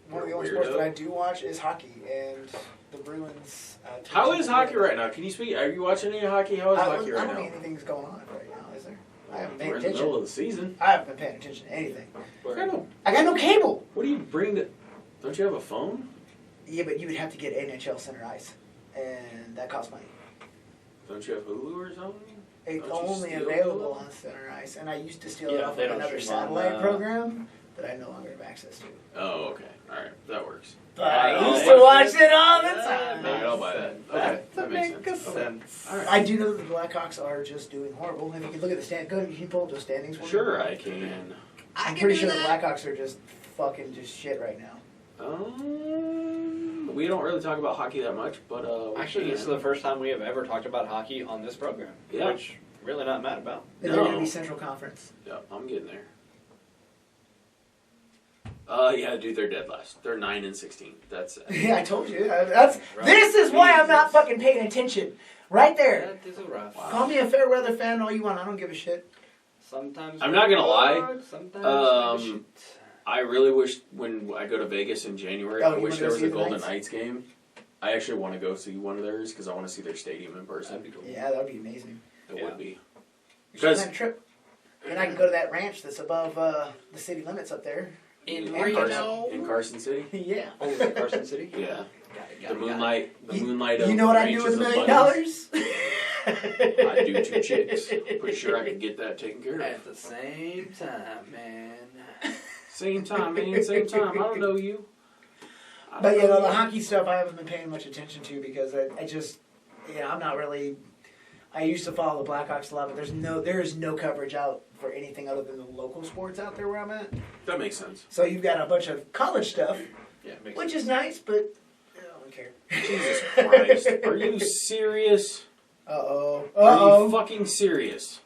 one of the only You're a sports that I weirdo. do watch is hockey, and the Bruins. How is hockey right now? Can you speak? Are you watching any hockey? How is I hockey don't right think now? anything's going on right now, is there? I haven't paid We're in the middle attention. of the season. I haven't been paying attention to anything. I don't- I got no cable. What do you bring to? Don't you have a phone? Yeah, but you would have to get NHL Center Ice, and that costs money. Don't you have Hulu or something? It's Don't you only steal available Hulu? on Center Ice, and I used to steal Yeah, it off they of don't another stream on, satellite program that I no longer have access to. Oh, okay. All right, that works. But I Oh, used yeah. to watch it all the Yeah, time. Maybe I'll buy that. Okay, that makes sense. Okay. sense. All right. I do know that the Blackhawks are just doing horrible. If you can look at the stand, go. You can pull up those standings. for me. Sure, I can. I'm pretty sure the Blackhawks are just fucking just shit right now. We don't really talk about hockey that much, but we Actually, this is can. the first time we have ever talked about hockey on this program. Yeah. Which really not mad about. They're going to No. be Central Conference. Yeah, I'm getting there. Yeah, dude, they're dead last. They're 9-16. That's it. Yeah, I told you. That's Right. This is why I'm not fucking paying attention. Right there. That is a rough. Call me a fair weather fan all you want. I don't give a shit. Sometimes I'm not gonna lie. good, Sometimes Um, I really wish when I go to Vegas in January, Oh, I you wish wanna there go was see a the Golden Knights? Knights game. I actually want to go see one of theirs because I want to see their stadium in person. That'd be cool. Yeah, that would be amazing. It Yeah. would be. You should Because- plan a trip. And I can go to that ranch that's above the city limits up there. In Carson City. Yeah. Oh, is it Carson City? Yeah. Got it, got The it, moonlight. The You- moonlight. You know what I do ranches with $1 of million? bunnies. I'd do 2 chicks. Pretty sure I could get that taken care got it. of. At the same time, man. Same time, man. Same time. I don't know you. I But don't you know, know the you. hockey stuff I haven't been paying much attention to because I just, I'm not really. I used to follow the Blackhawks a lot, but there is no coverage out for anything other than the local sports out there where I'm at. That makes sense. So you've got a bunch of college stuff, Yeah. Makes which sense. is nice, but I don't care. Jesus Christ. Are you serious? Uh-oh. Are you Uh-oh. fucking serious?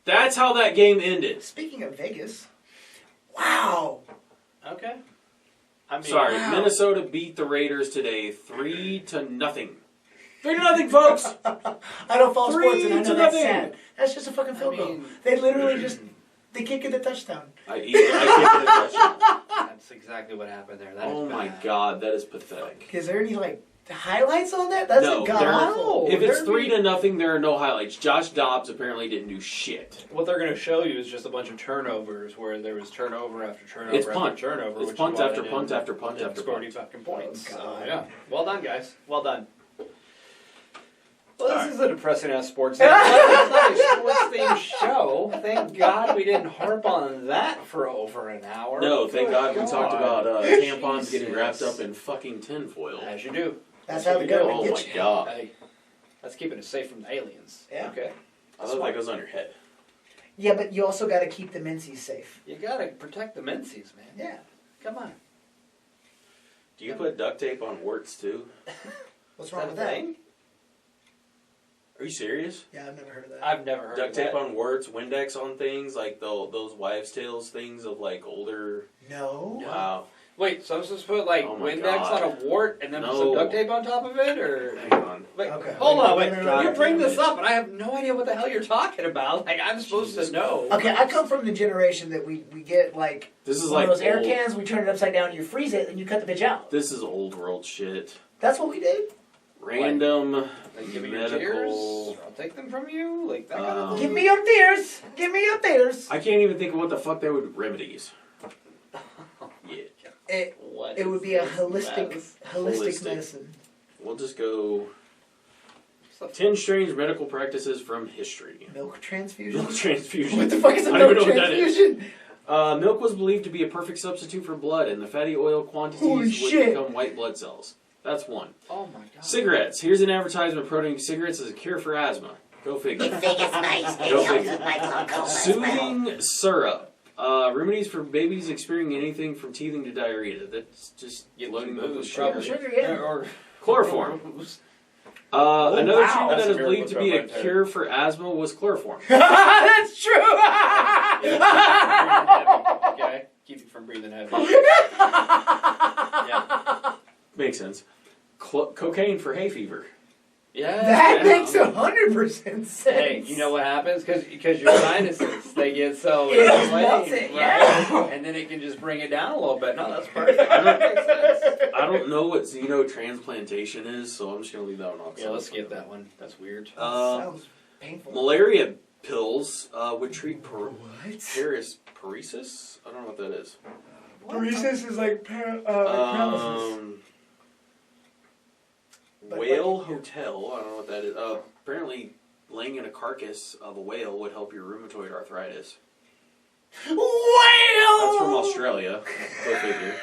That's how that game ended. Speaking of Vegas, wow. Okay. I mean, Sorry, wow. Minnesota beat the Raiders today 3-0. 3-0, folks. I don't follow sports, and I know that's 3-0. sad. That's just a fucking field goal. mean- They literally just they kick it a touchdown. I take it a touchdown. that's exactly what happened there. That Oh is my bad. God, that is pathetic. Is there any like highlights on that? That's No, a there- god. If it's There 3-0, there are no highlights. Josh Dobbs apparently didn't do shit. What they're going to show you is just a bunch of turnovers where there was turnover after turnover It's after punt. turnover. It's which punt is why after they punt didn't- after punt didn't after score punt. any fucking points. Oh, So, God. yeah. Well done, guys. Well done. Well, this is a depressing ass sports thing. It's not a sports themed show. Thank God we didn't harp on that for over an hour. No, thank Good God we talked about tampons getting Jesus. wrapped up in fucking tinfoil. As you do. That's what how we the government Oh gets my you. God. Hey, that's keeping us safe from the aliens. Yeah. Okay. I thought that goes on your head. Yeah, but you also got to keep the mincies safe. You gotta protect the menses, man. Yeah. Come on. Do you put duct tape on warts too? What's Is wrong that with a that? thing? Are you serious? Yeah, I've never heard of that. I've never heard Duct of tape that. on warts, Windex on things, like those wives' tales things of like older. No. Wow. Wait, so I'm supposed to put like Oh my Windex God. on a wart and then put No. some duct tape on top of it, or Hang on. wait, Okay. hold on, wait. Wait, You bring this wait. up, and I have no idea what the hell you're talking about. Like I'm supposed Jesus to know. Okay, I come from the generation that we get like This is one like of those air old, cans, we turn it upside down, you freeze it, and you cut the bitch out. This is old world shit. That's what we did. Random Like give me your tears, medical. or I'll take them from you, like that kind of thing. Give me your tears. Give me your tears. I can't even think of what the fuck they would remedies. Yeah. What It would is be a this holistic mess? Holistic. medicine. We'll just go Stuff- 10 strange medical practices from history. Milk transfusion. Milk transfusion. What the fuck is a I don't milk even know what that is. transfusion? Milk was believed to be a perfect substitute for blood, and the fatty oil quantities Holy would shit. become white blood cells. That's one. Oh my god. Cigarettes. Here's an advertisement promoting cigarettes as a cure for asthma. Go figure. It's nice. It Go helps figure. with my glaucoma as well. Soothing syrup. Remedies for babies experiencing anything from teething to diarrhea. That's just Get loading them with booze, sugar. probably. Sugar, yeah. Or Chloroform. booze. Another wow. treatment That's that a is believed to be miracle a drug right cure for asthma was chloroform. That's true. Okay, keep you from breathing heavy. Yeah. Makes sense. Cocaine for hay fever. Yeah. That yeah. makes 100% sense. Hey, you know what happens? Because your sinuses, they get so It inflamed, melts it, right? yeah. And then it can just bring it down a little bit. No, that's perfect. That makes sense. I don't know what xenotransplantation is, so I'm just gonna leave that one off. Yeah, let's skip that one. That's weird. Sounds painful. Malaria pills would treat What? paresis. I don't know what that is. Paresis is like paralysis. But Whale like- Hotel. I don't know what that is. Apparently, laying in a carcass of a whale would help your rheumatoid arthritis. Whale! That's from Australia. Go figure.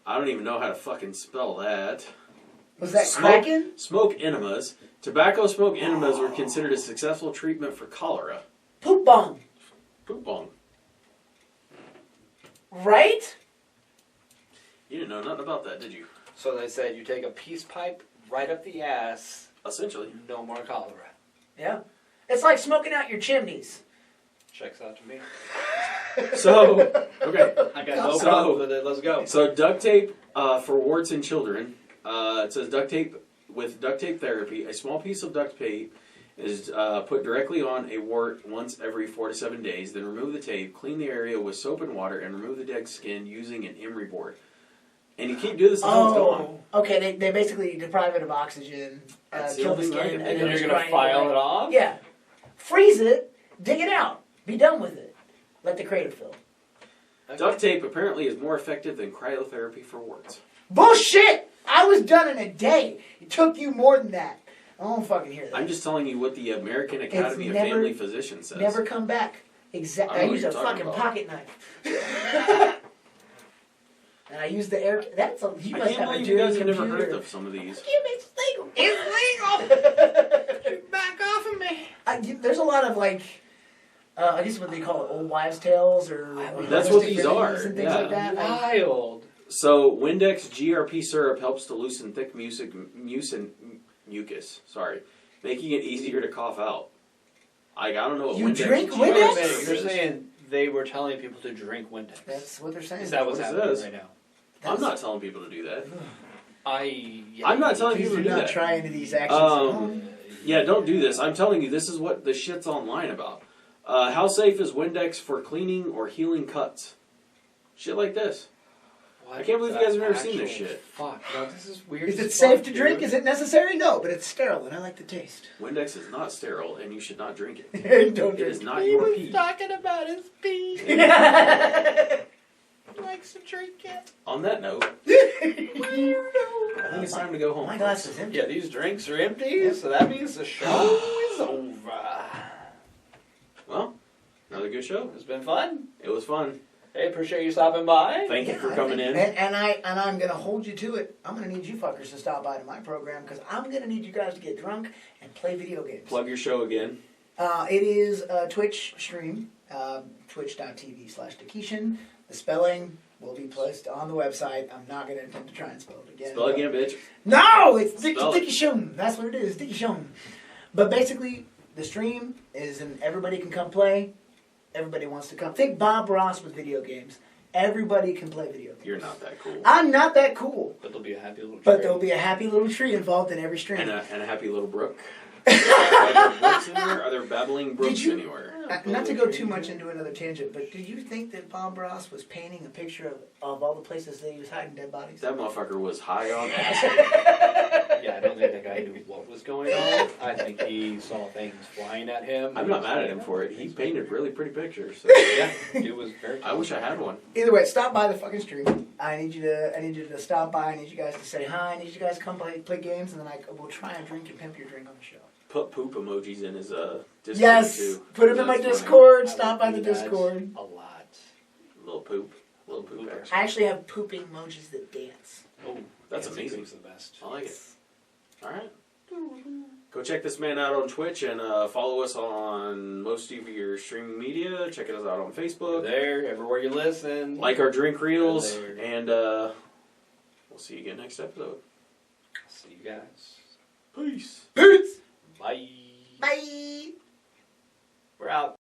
I don't even know how to fucking spell that. Was that Smoke- Kraken? Smoke enemas. Tobacco smoke enemas were considered a successful treatment for cholera. Poop bomb. Poop bong. Right? You didn't know nothing about that, did you? So they said you take a peace pipe right up the ass, Essentially. no more cholera. Yeah. It's like smoking out your chimneys. Checks out to me. So, okay. I got no So- problem with it. Let's go. So duct tape for warts in children. It says duct tape with duct tape therapy. A small piece of duct tape is put directly on a wart once every 4 to 7 days. Then remove the tape, clean the area with soap and water, and remove the dead skin using an emery board. And you keep doing this until it's gone. Okay. They basically deprive it of oxygen, That's the kill the only thing I skin, can and think then of. You're just gonna grind file away. it off? Yeah. Freeze it, dig it out, be done with it. Let the crater fill. Okay. Duct tape apparently is more effective than cryotherapy for warts. Bullshit! I was done in a day. It took you more than that. I don't fucking hear that. I'm just telling you what the American Academy of never- Family Physicians says. Never come back. Exactly. I I know use what a you're talking fucking about. pocket knife. And I use the air. That's a. You I must can't have a believe you dirty guys have never computer. heard of some of these. It's legal. It's legal. Back off of me. There's a lot of like, I guess what they call it, old wives' tales or. That's what realistic these remedies are, and things yeah. like that. Wild. So Windex GRP syrup helps to loosen thick mucus. Sorry, making it easier to cough out. I don't know what You Windex drink GRP Wait a Windex? minute. is. You're saying they were telling people to drink Windex. That's what they're saying. Is that what's What it happening says. right now? I'm not telling people to do that. I'm not telling Please people do to do not that. try any of these actions. Yeah, don't do this. I'm telling you, this is what the shit's online about. How safe is Windex for cleaning or healing cuts? Shit like this. I can't believe you guys have never seen this shit. Fuck, no, this is weird. Is as it safe fuck, to drink? dude. Is it necessary? No, but it's sterile and I like the taste. Windex is not sterile, and you should not drink it. Don't It drink is not your pee. talking about his pee. it. He likes to drink it. On that note, I think it's time to go home. My glass is empty. Yeah, these drinks are empty, so that means the show is over. Well, another good show. It's been fun. It was fun. Hey, appreciate you stopping by. Thank you for coming in. And I'm gonna hold you to it. I'm gonna need you fuckers to stop by to my program because I'm gonna need you guys to get drunk and play video games. Plug your show again. It is a Twitch stream, twitch.tv/Dekition. The spelling will be placed on the website. I'm not gonna attempt to try and spell it again. Spell again, bitch. No, it's Spell it. Dekition. That's what it is, Dekition. But basically, the stream is, and everybody can come play. Everybody wants to come. Think Bob Ross with video games. Everybody can play video games. You're not that cool. I'm not that cool. But there'll be a happy little But tree. there'll be a happy little tree involved in every stream. And a happy little brook. Are there brooks anywhere? Are there babbling brooks you- anywhere? Not to go too much into another tangent, but did you think that Bob Ross was painting a picture of all the places that he was hiding dead bodies? That motherfucker was high on acid. Yeah, I don't think that guy knew what was going on. I think he saw things flying at him. I'm not mad at him for it. He painted really pretty pictures. So. Yeah, it was very. I wish I had one. Either way, stop by the fucking stream. I need you to stop by. I need you guys to say hi. I need you guys to come play games, and then we'll try and drink and pimp your drink on the show. Put poop emojis in his Discord Yes, too. put him in my That's funny. Discord. I Stop would by the do that Discord. A lot. Little poop action. I actually have pooping emojis that dance. Oh, That's dancing amazing. poop's the best. I like it. All right. Go check this man out on Twitch and follow us on most of your streaming media. Check us out on We're Facebook. there, everywhere you listen. Like our drink reels, We're there. and we'll see you again next episode. See you guys. Peace. Peace. Bye. Bye. We're out.